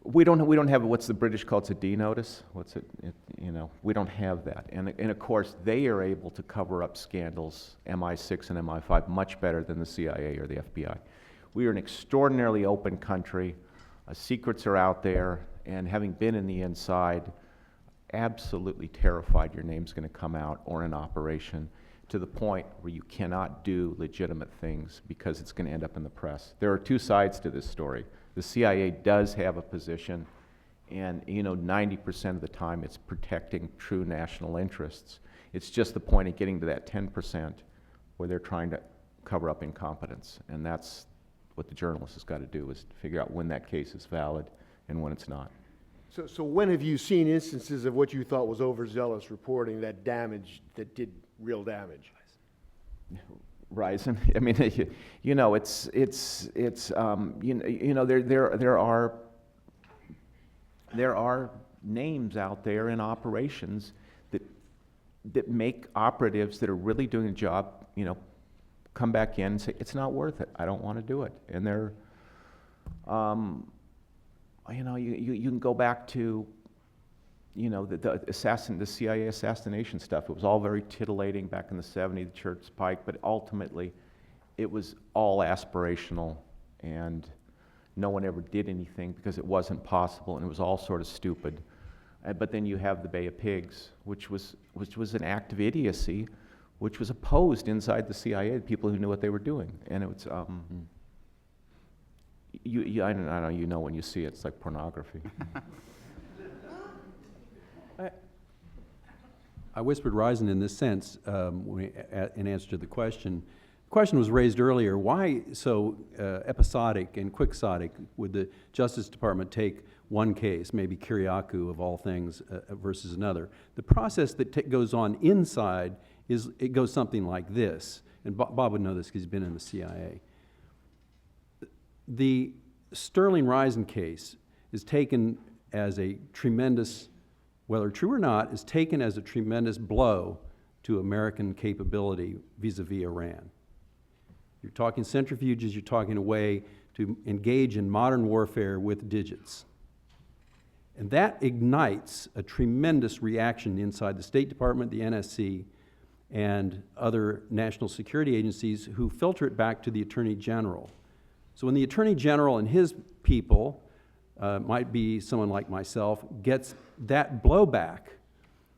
We don't have what's the British call, it's a D notice. We don't have that. And of course, they are able to cover up scandals, MI6 and MI5, much better than the CIA or the FBI. We are an extraordinarily open country. Secrets are out there, and having been in the inside, absolutely terrified your name's going to come out or an operation, to the point where you cannot do legitimate things because it's going to end up in the press. There are two sides to this story. The CIA does have a position, and 90% of the time it's protecting true national interests. It's just the point of getting to that 10% where they're trying to cover up incompetence, and that's what the journalist has got to do, is to figure out when that case is valid and when it's not. So when have you seen instances of what you thought was overzealous reporting that did real damage? Ryzen. I mean, there are names out there in operations that make operatives that are really doing a job, come back in and say, it's not worth it. I don't want to do it. And they're, you can go back to, the CIA assassination stuff. It was all very titillating back in the 70s, the Church Pike, but ultimately it was all aspirational, and no one ever did anything because it wasn't possible, and it was all sort of stupid. But then you have the Bay of Pigs, which was an act of idiocy, which was opposed inside the CIA, people who knew what they were doing. And it was, I don't know, when you see it, it's like pornography. I whispered Ryzen in this sense in answer to the question. The question was raised earlier, why so episodic and quixotic would the Justice Department take one case, maybe Kiriakou of all things, versus another? The process that goes on inside it goes something like this, and Bob would know this because he's been in the CIA. The Sterling Ryzen case is taken as a tremendous, whether true or not, is taken as a tremendous blow to American capability vis-a-vis Iran. You're talking centrifuges, you're talking a way to engage in modern warfare with digits. And that ignites a tremendous reaction inside the State Department, the NSC, and other national security agencies who filter it back to the Attorney General. So when the Attorney General and his people, might be someone like myself, gets that blowback,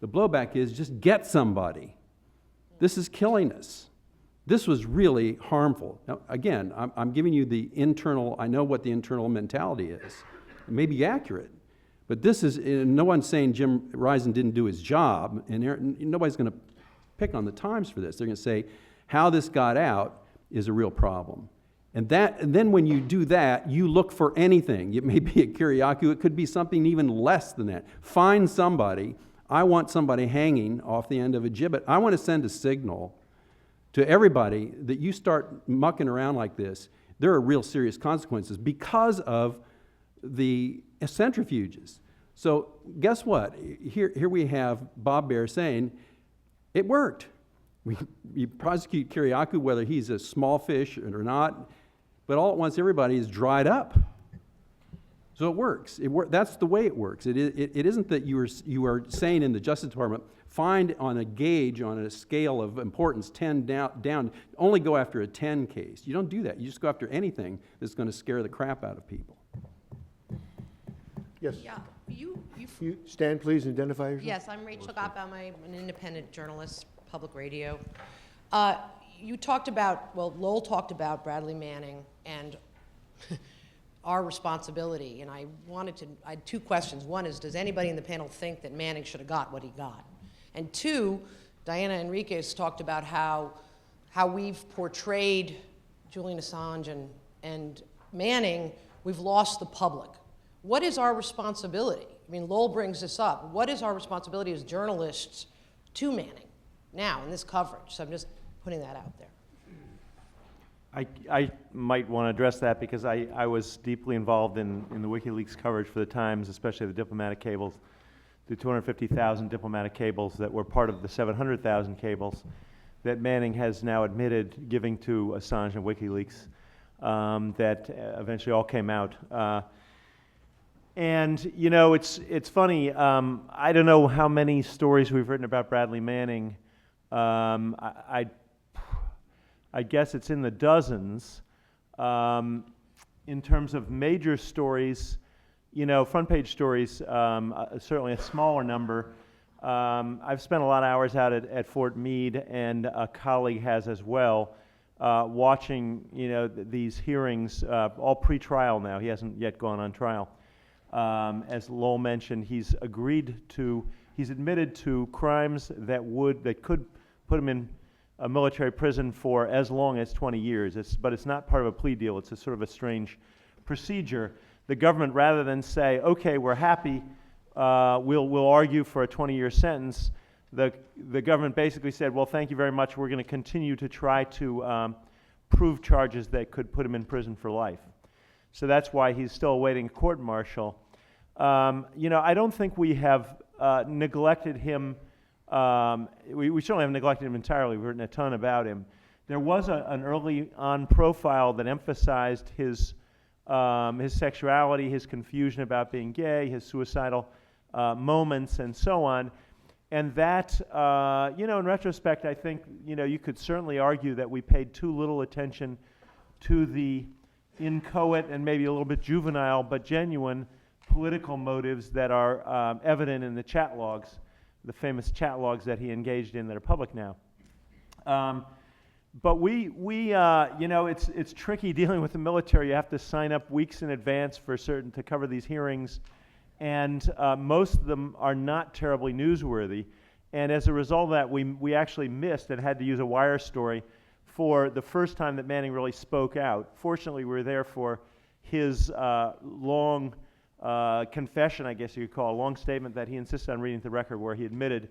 the blowback is just get somebody. This is killing us. This was really harmful. Now, again, I'm giving you the internal, I know what the internal mentality is. It may be accurate, but this is, no one's saying Jim Risen didn't do his job, and nobody's going to pick on the Times for this. They're going to say how this got out is a real problem. And then when you do that, you look for anything. It may be a Kiriakou, it could be something even less than that. Find somebody. I want somebody hanging off the end of a gibbet. I want to send a signal to everybody that you start mucking around like this, there are real serious consequences because of the centrifuges. So guess what? Here we have Bob Baer saying, it worked. We prosecute Kiriakou, whether he's a small fish or not, but all at once everybody is dried up. So it works. That's the way it works. It isn't that you are saying in the Justice Department, find on a gauge, on a scale of importance, 10 down, only go after a 10 case. You don't do that. You just go after anything that's going to scare the crap out of people. Yes. Yeah, You stand, please, and identify yourself. yes, I'm Rachel Gottbaum. I'm an independent journalist, public radio. You talked about, well, Lowell talked about Bradley Manning and our responsibility, and I had two questions. One is, does anybody in the panel think that Manning should have got what he got? And two, Diana Enriquez talked about how we've portrayed Julian Assange and Manning, we've lost the public. What is our responsibility? I mean, Lowell brings this up. What is our responsibility as journalists to Manning now in this coverage? So I'm just putting that out there. I might want to address that because I was deeply involved in the WikiLeaks coverage for the Times, especially the diplomatic cables, the 250,000 diplomatic cables that were part of the 700,000 cables that Manning has now admitted giving to Assange and WikiLeaks that eventually all came out. And, you know, it's funny. I don't know how many stories we've written about Bradley Manning. I guess it's in the dozens. In terms of major stories, you know, front page stories, certainly a smaller number. I've spent a lot of hours out at Fort Meade, and a colleague has as well, watching, you know, these hearings, all pre-trial now. He hasn't yet gone on trial. As Lowell mentioned, he's admitted to crimes that could put him in a military prison for as long as 20 years. But it's not part of a plea deal. It's a sort of a strange procedure. The government, rather than say, okay, we're happy, we'll argue for a 20-year sentence, the government basically said, well, thank you very much. We're going to continue to try to prove charges that could put him in prison for life. So that's why he's still awaiting a court-martial. You know, I don't think we have neglected him. We certainly haven't neglected him entirely. We've written a ton about him. There was an early-on profile that emphasized his sexuality, his confusion about being gay, his suicidal moments, and so on. And that, you know, in retrospect, I think, you know, you could certainly argue that we paid too little attention to the inchoate and maybe a little bit juvenile but genuine political motives that are evident in the chat logs, the famous chat logs that he engaged in that are public now. But we you know, it's tricky dealing with the military. You have to sign up weeks in advance to cover these hearings, and most of them are not terribly newsworthy. And as a result of that, we actually missed and had to use a wire story for the first time that Manning really spoke out. Fortunately, we were there for his long confession, I guess you could call it, a long statement that he insisted on reading to the record, where he admitted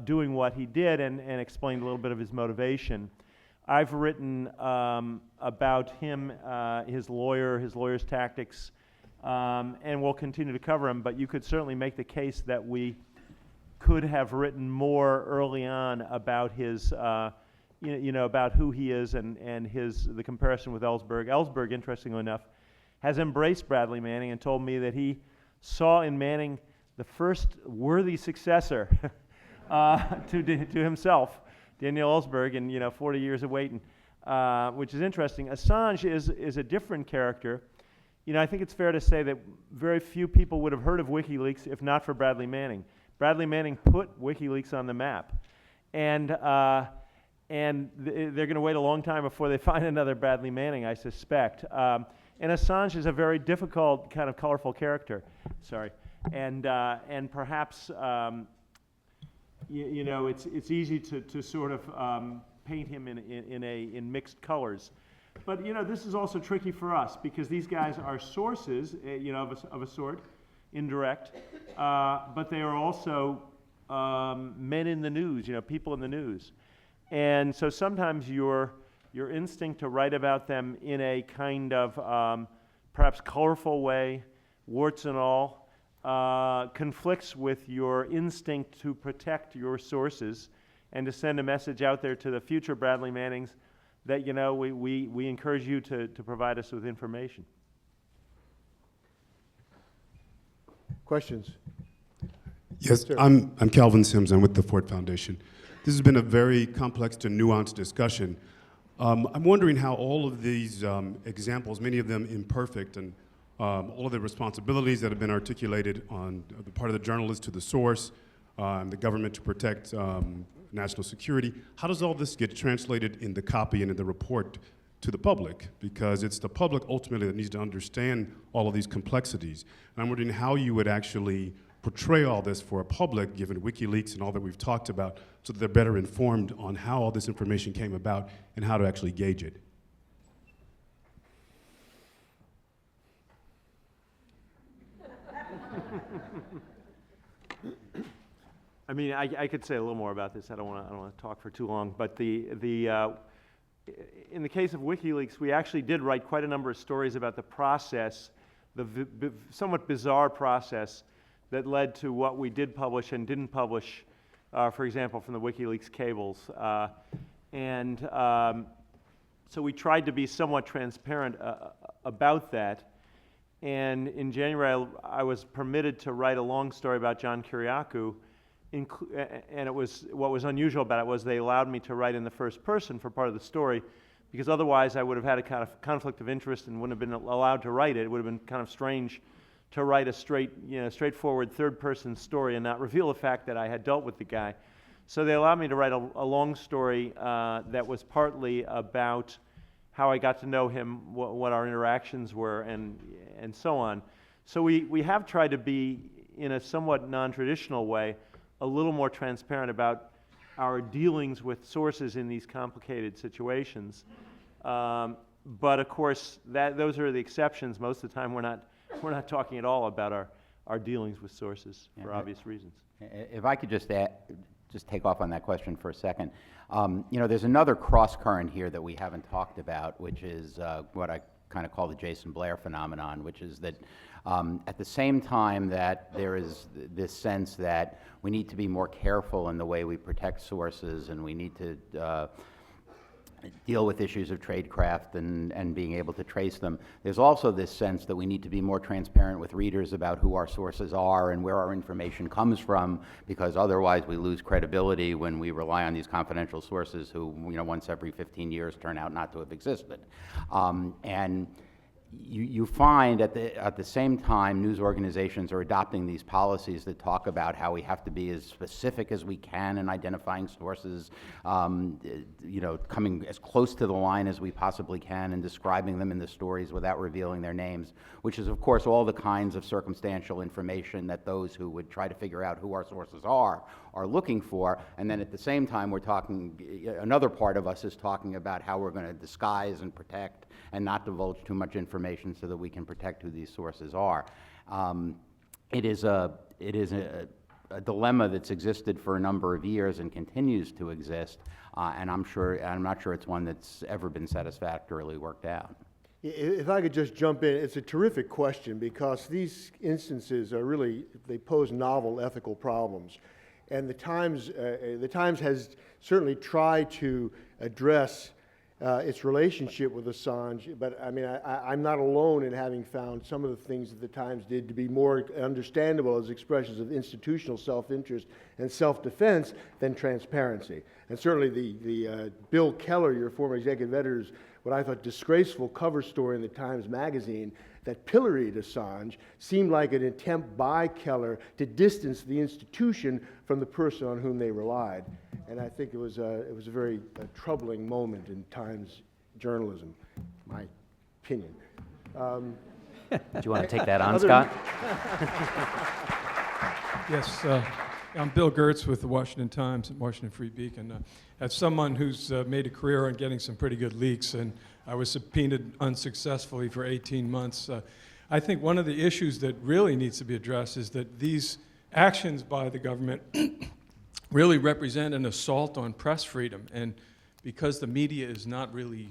doing what he did and explained a little bit of his motivation. I've written about him, his lawyer's tactics, and we'll continue to cover him, but you could certainly make the case that we could have written more early on about his, about who he is and the comparison with Ellsberg. Ellsberg, interestingly enough, has embraced Bradley Manning and told me that he saw in Manning the first worthy successor to himself, Daniel Ellsberg, in 40 years of waiting, which is interesting. Assange is a different character. I think it's fair to say that very few people would have heard of WikiLeaks if not for Bradley Manning. Bradley Manning put WikiLeaks on the map, and they're going to wait a long time before they find another Bradley Manning, I suspect. And Assange is a very difficult, kind of colorful character. Sorry, and perhaps it's easy to sort of paint him in mixed colors. But this is also tricky for us because these guys are sources, of a sort, indirect, but they are also men in the news, people in the news, and so sometimes your instinct to write about them in a kind of perhaps colorful way, warts and all, conflicts with your instinct to protect your sources and to send a message out there to the future Bradley Mannings that, we encourage you to provide us with information. Questions? Yes, Sir. I'm Calvin Sims. I'm with the Ford Foundation. This has been a very complex and nuanced discussion. I'm wondering how all of these examples, many of them imperfect, and all of the responsibilities that have been articulated on the part of the journalist to the source, the government to protect national security, how does all this get translated in the copy and in the report to the public? Because it's the public ultimately that needs to understand all of these complexities. And I'm wondering how you would actually portray all this for a public, given WikiLeaks and all that we've talked about, so that they're better informed on how all this information came about and how to actually gauge it. I mean, I could say a little more about this. I don't want to talk for too long. But in the case of WikiLeaks, we actually did write quite a number of stories about the process, the somewhat bizarre process that led to what we did publish and didn't publish, for example, from the WikiLeaks cables. So we tried to be somewhat transparent about that. And in January, I was permitted to write a long story about John Kiriakou, and what was unusual about it was they allowed me to write in the first person for part of the story, because otherwise I would have had a kind of conflict of interest and wouldn't have been allowed to write it. It would have been kind of strange to write a straightforward third-person story and not reveal the fact that I had dealt with the guy. So they allowed me to write a long story that was partly about how I got to know him, what our interactions were, and so on. So we have tried to be, in a somewhat non-traditional way, a little more transparent about our dealings with sources in these complicated situations. But of course, those are the exceptions. Most of the time, we're not talking at all about our dealings with sources for obvious reasons. If I could just take off on that question for a second. There's another cross-current here that we haven't talked about, which is what I kind of call the Jason Blair phenomenon, which is that at the same time that there is this sense that we need to be more careful in the way we protect sources, and we need to deal with issues of tradecraft and being able to trace them. There's also this sense that we need to be more transparent with readers about who our sources are and where our information comes from, because otherwise we lose credibility when we rely on these confidential sources who, once every 15 years turn out not to have existed. And you find at the same time news organizations are adopting these policies that talk about how we have to be as specific as we can in identifying sources, coming as close to the line as we possibly can and describing them in the stories without revealing their names, which is of course all the kinds of circumstantial information that those who would try to figure out who our sources are looking for. And then at the same time another part of us is talking about how we're going to disguise and protect and not divulge too much information so that we can protect who these sources are. It is a dilemma that's existed for a number of years and continues to exist, and I'm not sure it's one that's ever been satisfactorily worked out. If I could just jump in, it's a terrific question because these instances are really, they pose novel ethical problems. And the Times has certainly tried to address its relationship with Assange, but I mean, I'm not alone in having found some of the things that the Times did to be more understandable as expressions of institutional self-interest and self-defense than transparency. And certainly the Bill Keller, your former executive editor's, what I thought disgraceful cover story in the Times Magazine that pilloried Assange seemed like an attempt by Keller to distance the institution from the person on whom they relied. And I think it was a very troubling moment in Times journalism, my opinion. Do you want to take that on, Scott? Yes, I'm Bill Gertz with the Washington Times and Washington Free Beacon. As someone who's made a career on getting some pretty good leaks, and I was subpoenaed unsuccessfully for 18 months, I think one of the issues that really needs to be addressed is that these actions by the government really represent an assault on press freedom. And because the media is not really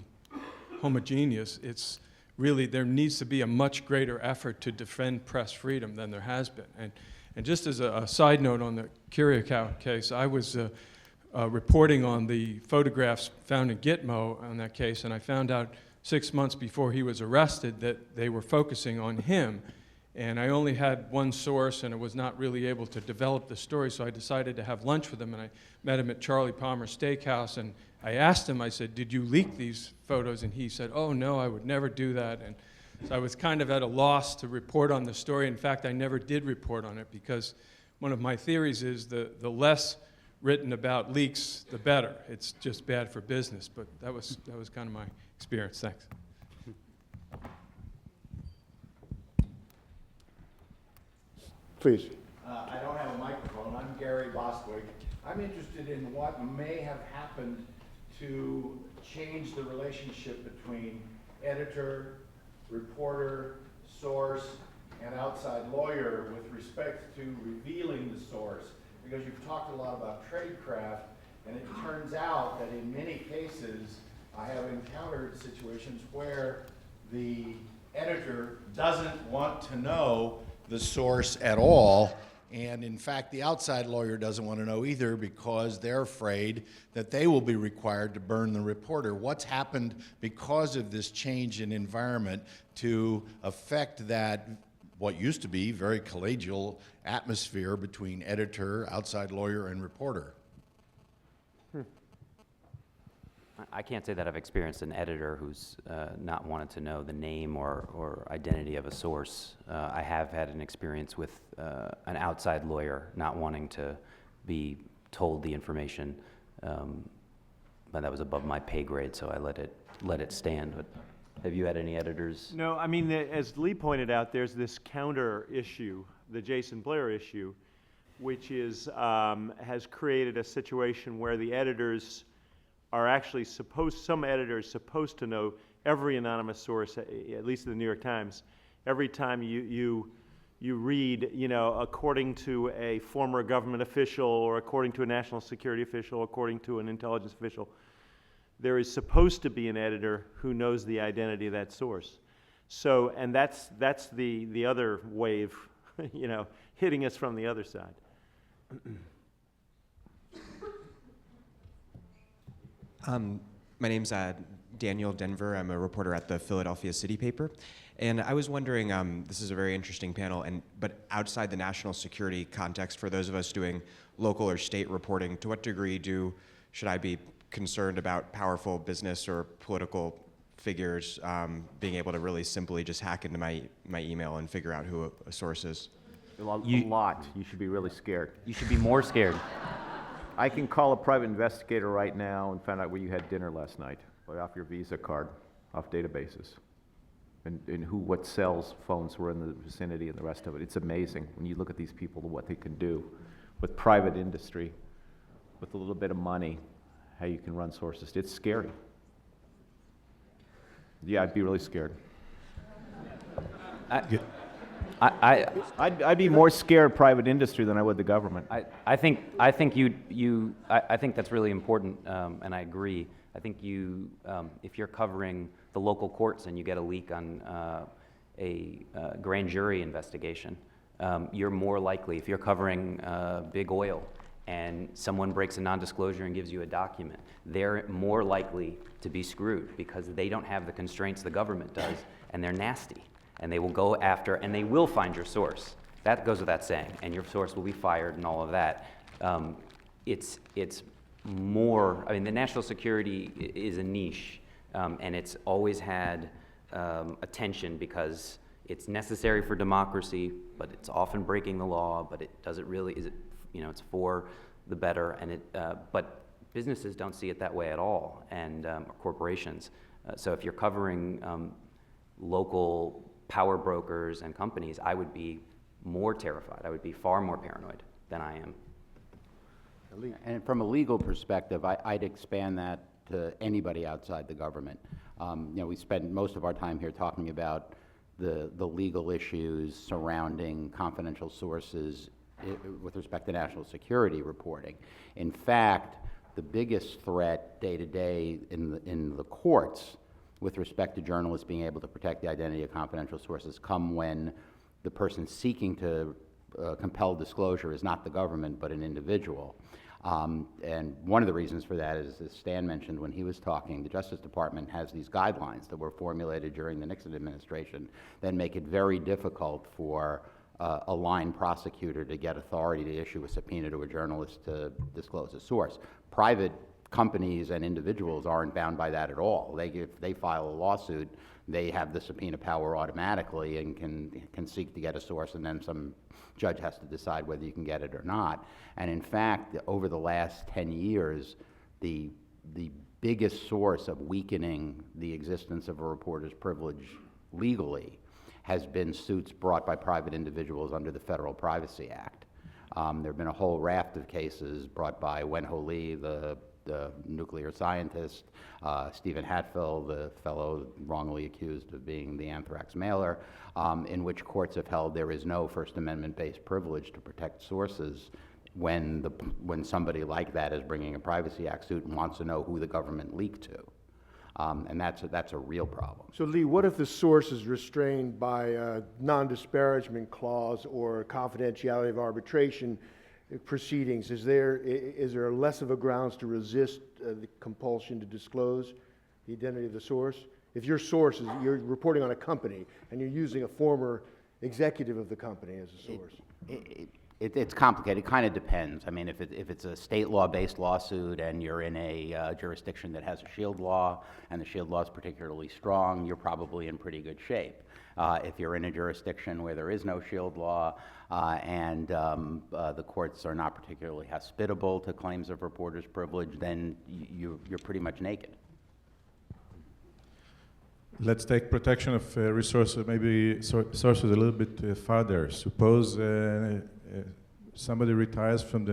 homogeneous, it's really, there needs to be a much greater effort to defend press freedom than there has been. And just as a side note on the Kyriakou case, I was reporting on the photographs found in Gitmo on that case, and I found out 6 months before he was arrested that they were focusing on him. And I only had one source, and I was not really able to develop the story, so I decided to have lunch with him, and I met him at Charlie Palmer's Steakhouse, and I asked him, I said, "Did you leak these photos?" And he said, "Oh, no, I would never do that." And so I was kind of at a loss to report on the story. In fact, I never did report on it because one of my theories is the less written about leaks, the better. It's just bad for business, but that was kind of my experience. Thanks. Please. I don't have a microphone. I'm Gary Bostwick. I'm interested in what may have happened to change the relationship between editor, reporter, source, and outside lawyer with respect to revealing the source. Because you've talked a lot about tradecraft, and it turns out that in many cases, I have encountered situations where the editor doesn't want to know the source at all, and in fact, the outside lawyer doesn't want to know either because they're afraid that they will be required to burn the reporter. What's happened because of this change in environment to affect that, what used to be very collegial atmosphere between editor, outside lawyer, and reporter? I can't say that I've experienced an editor who's not wanted to know the name or identity of a source. I have had an experience with an outside lawyer not wanting to be told the information, but that was above my pay grade, so I let it stand. But have you had any editors? No, I mean, as Lee pointed out, there's this counter issue, the Jason Blair issue, which is has created a situation where the editors are actually some editors supposed to know every anonymous source, at least in the New York Times. Every time you read, according to a former government official or according to a national security official, according to an intelligence official, there is supposed to be an editor who knows the identity of that source. So, and that's the other wave, hitting us from the other side. My name's Daniel Denver. I'm a reporter at the Philadelphia City Paper. And I was wondering, this is a very interesting panel, but outside the national security context, for those of us doing local or state reporting, to what degree should I be concerned about powerful business or political figures being able to really simply just hack into my email and figure out who a source is? A lot. You should be really scared. You should be more scared. I can call a private investigator right now and find out where you had dinner last night, or off your Visa card, off databases, and what cell phones were in the vicinity and the rest of it. It's amazing when you look at these people, what they can do with private industry, with a little bit of money, how you can run sources. It's scary. Yeah, I'd be really scared. I'd be more scared of private industry than I would the government. I think that's really important, and I agree. I think if you're covering the local courts and you get a leak on a grand jury investigation, you're more likely, if you're covering big oil and someone breaks a non-disclosure and gives you a document, they're more likely to be screwed because they don't have the constraints the government does, and they're nasty, and they will go after, and they will find your source. That goes without saying, and your source will be fired and all of that. It's more, I mean, the national security is a niche, and it's always had attention because it's necessary for democracy, but it's often breaking the law, but it doesn't really, it's for the better, and but businesses don't see it that way at all, and or corporations. So if you're covering local power brokers and companies, I would be more terrified. I would be far more paranoid than I am. And from a legal perspective, I'd expand that to anybody outside the government. We spend most of our time here talking about the legal issues surrounding confidential sources with respect to national security reporting. In fact, the biggest threat day to day in the courts with respect to journalists being able to protect the identity of confidential sources come when the person seeking to compel disclosure is not the government but an individual. And one of the reasons for that is, as Stan mentioned when he was talking, the Justice Department has these guidelines that were formulated during the Nixon administration that make it very difficult for a line prosecutor to get authority to issue a subpoena to a journalist to disclose a source. Private companies and individuals aren't bound by that at all. If they file a lawsuit, they have the subpoena power automatically and can seek to get a source, and then some judge has to decide whether you can get it or not. And in fact, over the last 10 years, the biggest source of weakening the existence of a reporter's privilege legally has been suits brought by private individuals under the Federal Privacy Act. There have been a whole raft of cases brought by Wen-Ho Lee, the nuclear scientist, Stephen Hatfield, the fellow wrongly accused of being the anthrax mailer, in which courts have held there is no First Amendment-based privilege to protect sources when somebody like that is bringing a Privacy Act suit and wants to know who the government leaked to. And that's a real problem. So Lee, what if the source is restrained by a non-disparagement clause or confidentiality of arbitration proceedings? Is there less of a grounds to resist the compulsion to disclose the identity of the source? If your source is, you're reporting on a company and you're using a former executive of the company as a source. It's complicated. It kind of depends. I mean, if it's a state law-based lawsuit and you're in a jurisdiction that has a shield law and the shield law is particularly strong, you're probably in pretty good shape. If you're in a jurisdiction where there is no shield law and the courts are not particularly hospitable to claims of reporter's privilege, then you're pretty much naked. Let's take protection of resources, maybe sources a little bit farther. Suppose somebody retires from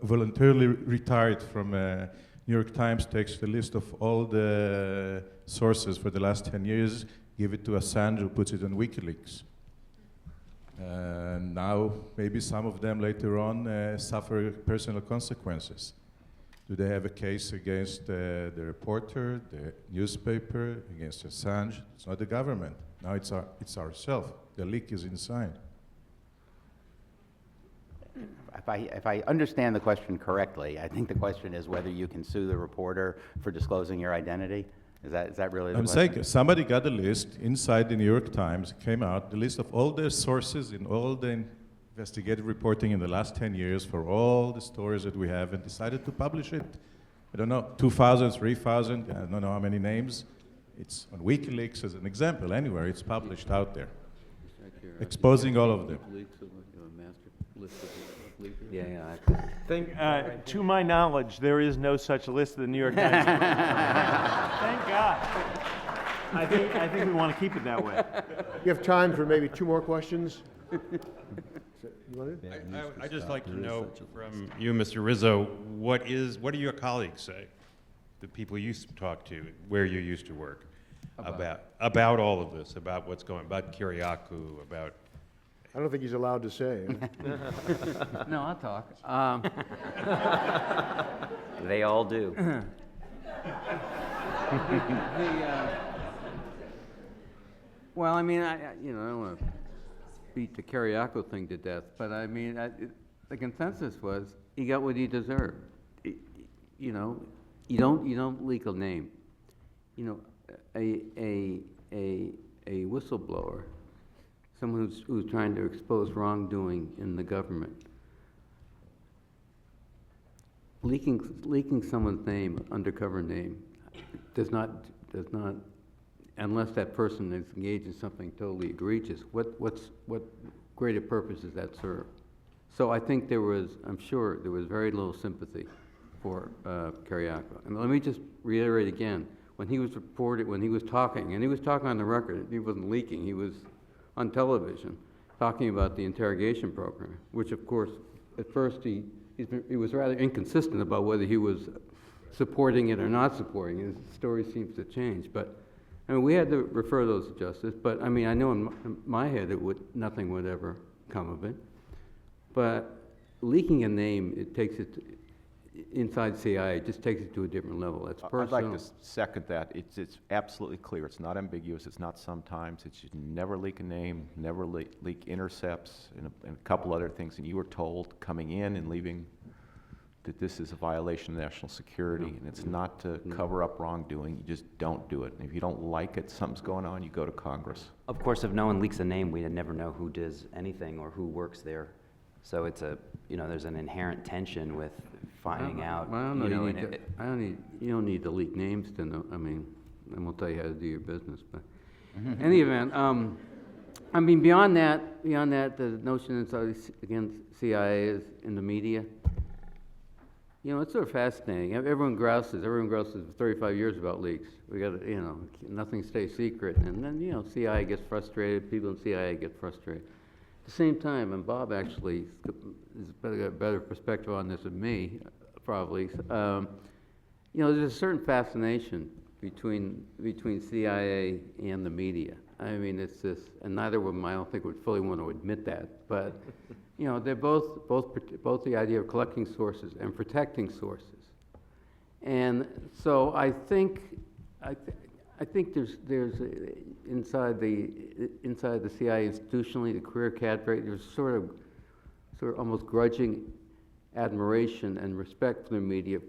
voluntarily retired from New York Times, takes the list of all the sources for the last 10 years, give it to Assange, who puts it on WikiLeaks. And now maybe some of them later on suffer personal consequences. Do they have a case against the reporter, the newspaper, against Assange? It's not the government. Now it's ourselves. The leak is inside. If I understand the question correctly, I think the question is whether you can sue the reporter for disclosing your identity. Is that really the question? I'm saying somebody got a list inside the New York Times, came out, the list of all the sources in all the investigative reporting in the last 10 years for all the stories that we have, and decided to publish it. I don't know, 2,000, 3,000, I don't know how many names. It's on WikiLeaks as an example. Anywhere, it's published out there, exposing all of them. Yeah. To my knowledge, there is no such list in the New York Times. Thank God. I think we want to keep it that way. You have time for maybe 2 more questions? I'd just like to know from you, Mr. Rizzo, what do your colleagues say, the people you talk to, where you used to work, about all of this, about what's going, about Kyriakou, about... I don't think he's allowed to say. No, I'll talk. They all do. Well, I mean, I don't want to beat the Kiriakou thing to death, but I mean, the consensus was he got what he deserved. You know, you don't leak a name. You know, a whistleblower, someone who's trying to expose wrongdoing in the government, leaking someone's name, undercover name, does not, unless that person is engaged in something totally egregious, what greater purpose does that serve? So I think I'm sure there was very little sympathy for Kiriakou. And let me just reiterate again, when he was talking, and he was talking on the record, he wasn't leaking, he was on television, talking about the interrogation program, which of course, at first he was rather inconsistent about whether he was supporting it or not supporting it. His story seems to change, but I mean, we had to refer those to justice, but I mean, I know in my head nothing would ever come of it. But leaking a name, it takes it inside CIA, it just takes it to a different level. That's personal. I'd like to second that. It's absolutely clear. It's not ambiguous. It's not sometimes. It's just never leak a name, never leak intercepts, and a couple other things. And you were told coming in and leaving that this is a violation of national security, and it's not to cover up wrongdoing. You just don't do it. And if you don't like it, something's going on, you go to Congress. Of course, if no one leaks a name, we'd never know who does anything or who works there. So it's there's an inherent tension with finding out. Well, I don't you don't need to leak names to know. I mean, and we'll tell you how to do your business. But in any event, I mean, beyond that, the notion inside against CIA is in the media. You know, it's sort of fascinating. Everyone grouses for 35 years about leaks. We got to, nothing stays secret. And then, CIA gets frustrated. People in CIA get frustrated. At the same time, and Bob actually has got a better perspective on this than me, probably. There's a certain fascination between CIA and the media. I mean, it's this, and neither of them, I don't think, would fully want to admit that. But they're both the idea of collecting sources and protecting sources. And so I think there's inside the CIA institutionally, the career cadre, there's sort of almost grudging admiration and respect for the media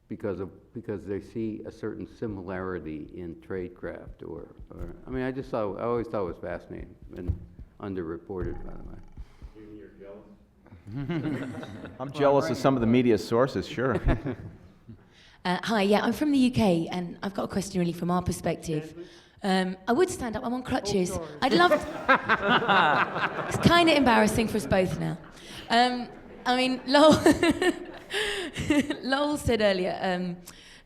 because they see a certain similarity in tradecraft or I mean, I always thought it was fascinating and underreported, by the way. You're jealous? I'm jealous of some of the media sources, sure. Hi, yeah, I'm from the UK, and I've got a question really from our perspective. I would stand up, I'm on crutches. I'd love to. It's kind of embarrassing for us both now. I mean, Lowell said earlier,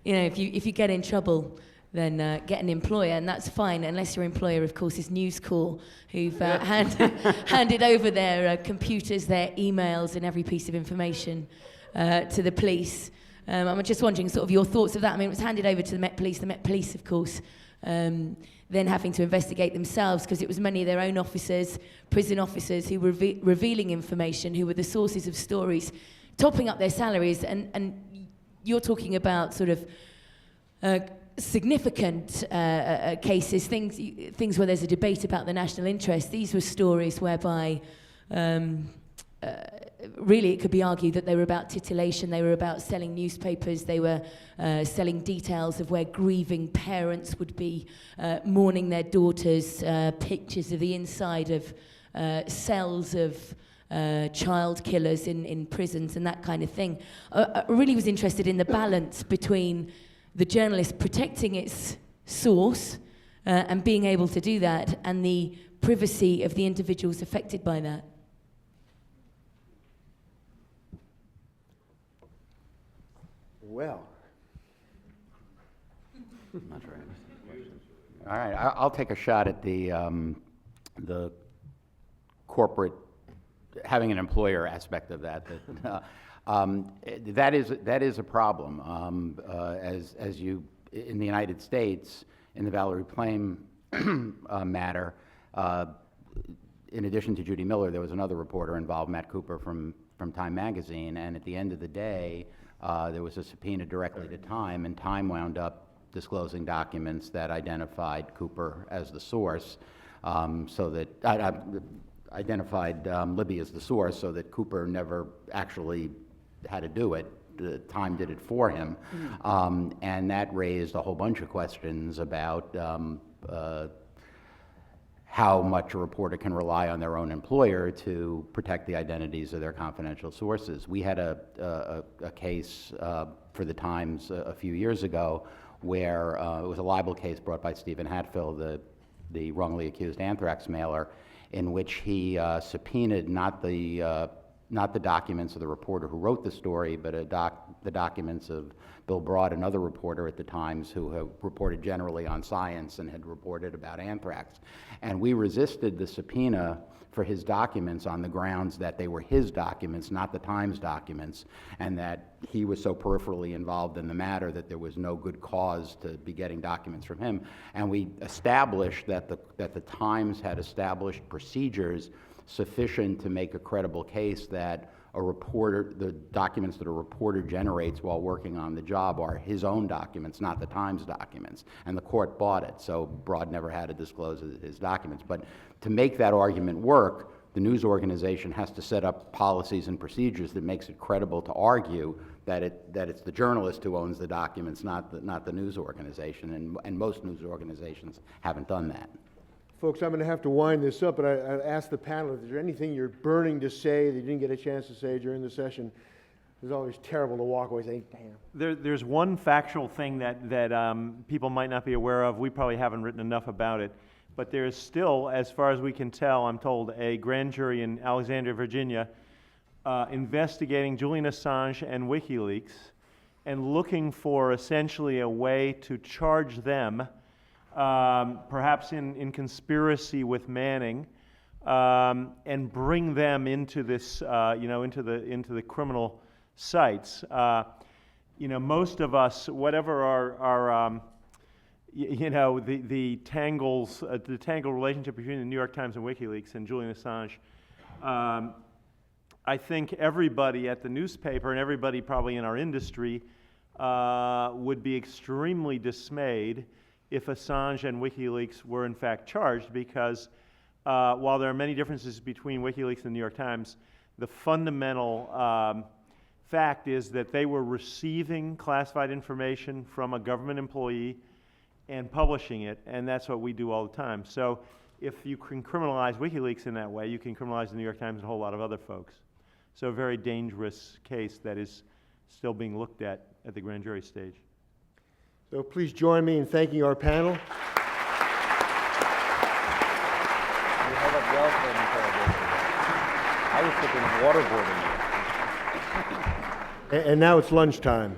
if you get in trouble, then get an employer, and that's fine, unless your employer, of course, is News Corp, who've handed over their computers, their emails, and every piece of information to the police. I'm just wondering sort of your thoughts of that. I mean, it was handed over to the Met Police, of course, then having to investigate themselves because it was many of their own officers, prison officers, who were revealing information, who were the sources of stories, topping up their salaries, and you're talking about sort of significant cases, things where there's a debate about the national interest. These were stories whereby really it could be argued that they were about titillation, they were about selling newspapers, they were selling details of where grieving parents would be mourning their daughters, pictures of the inside of cells of child killers in prisons and that kind of thing. I really was interested in the balance between the journalist protecting its source and being able to do that, and the privacy of the individuals affected by that. Well. I'm not sure I understand the question. All right, I'll take a shot at the corporate, having an employer aspect of that. That is a problem. As you, in the United States, in the Valerie Plame matter, in addition to Judy Miller, there was another reporter involved, Matt Cooper from Time Magazine, and at the end of the day, there was a subpoena directly to Time, and Time wound up disclosing documents that identified Cooper as the source, so that identified Libby as the source, so that Cooper never actually had to do it. The Time did it for him, and that raised a whole bunch of questions about how much a reporter can rely on their own employer to protect the identities of their confidential sources. We had a case for the Times a few years ago where it was a libel case brought by Stephen Hatfield, the wrongly accused anthrax mailer, in which he subpoenaed not the documents of the reporter who wrote the story, but the documents of Bill Broad, another reporter at the Times who had reported generally on science and had reported about anthrax. And we resisted the subpoena for his documents on the grounds that they were his documents, not the Times documents, and that he was so peripherally involved in the matter that there was no good cause to be getting documents from him. And we established that the Times had established procedures sufficient to make a credible case that the documents that a reporter generates while working on the job are his own documents, not the Times documents. And the court bought it, so Broad never had to disclose his documents. But to make that argument work, the news organization has to set up policies and procedures that makes it credible to argue that it's the journalist who owns the documents, not the news organization. And most news organizations haven't done that. Folks, I'm going to have to wind this up, but I asked the panel, is there anything you're burning to say that you didn't get a chance to say during the session? It's always terrible to walk away saying, damn. There's one factual thing that people might not be aware of. We probably haven't written enough about it. But there is still, as far as we can tell, I'm told, a grand jury in Alexandria, Virginia, investigating Julian Assange and WikiLeaks and looking for essentially a way to charge them perhaps in conspiracy with Manning, and bring them into this, into the criminal sites. Most of us, whatever our the tangled relationship between the New York Times and WikiLeaks and Julian Assange, I think everybody at the newspaper and everybody probably in our industry would be extremely dismayed if Assange and WikiLeaks were in fact charged, because while there are many differences between WikiLeaks and the New York Times, the fundamental fact is that they were receiving classified information from a government employee and publishing it, and that's what we do all the time. So if you can criminalize WikiLeaks in that way, you can criminalize the New York Times and a whole lot of other folks. So a very dangerous case that is still being looked at the grand jury stage. So please join me in thanking our panel. I was thinking waterboarding. And now it's lunchtime.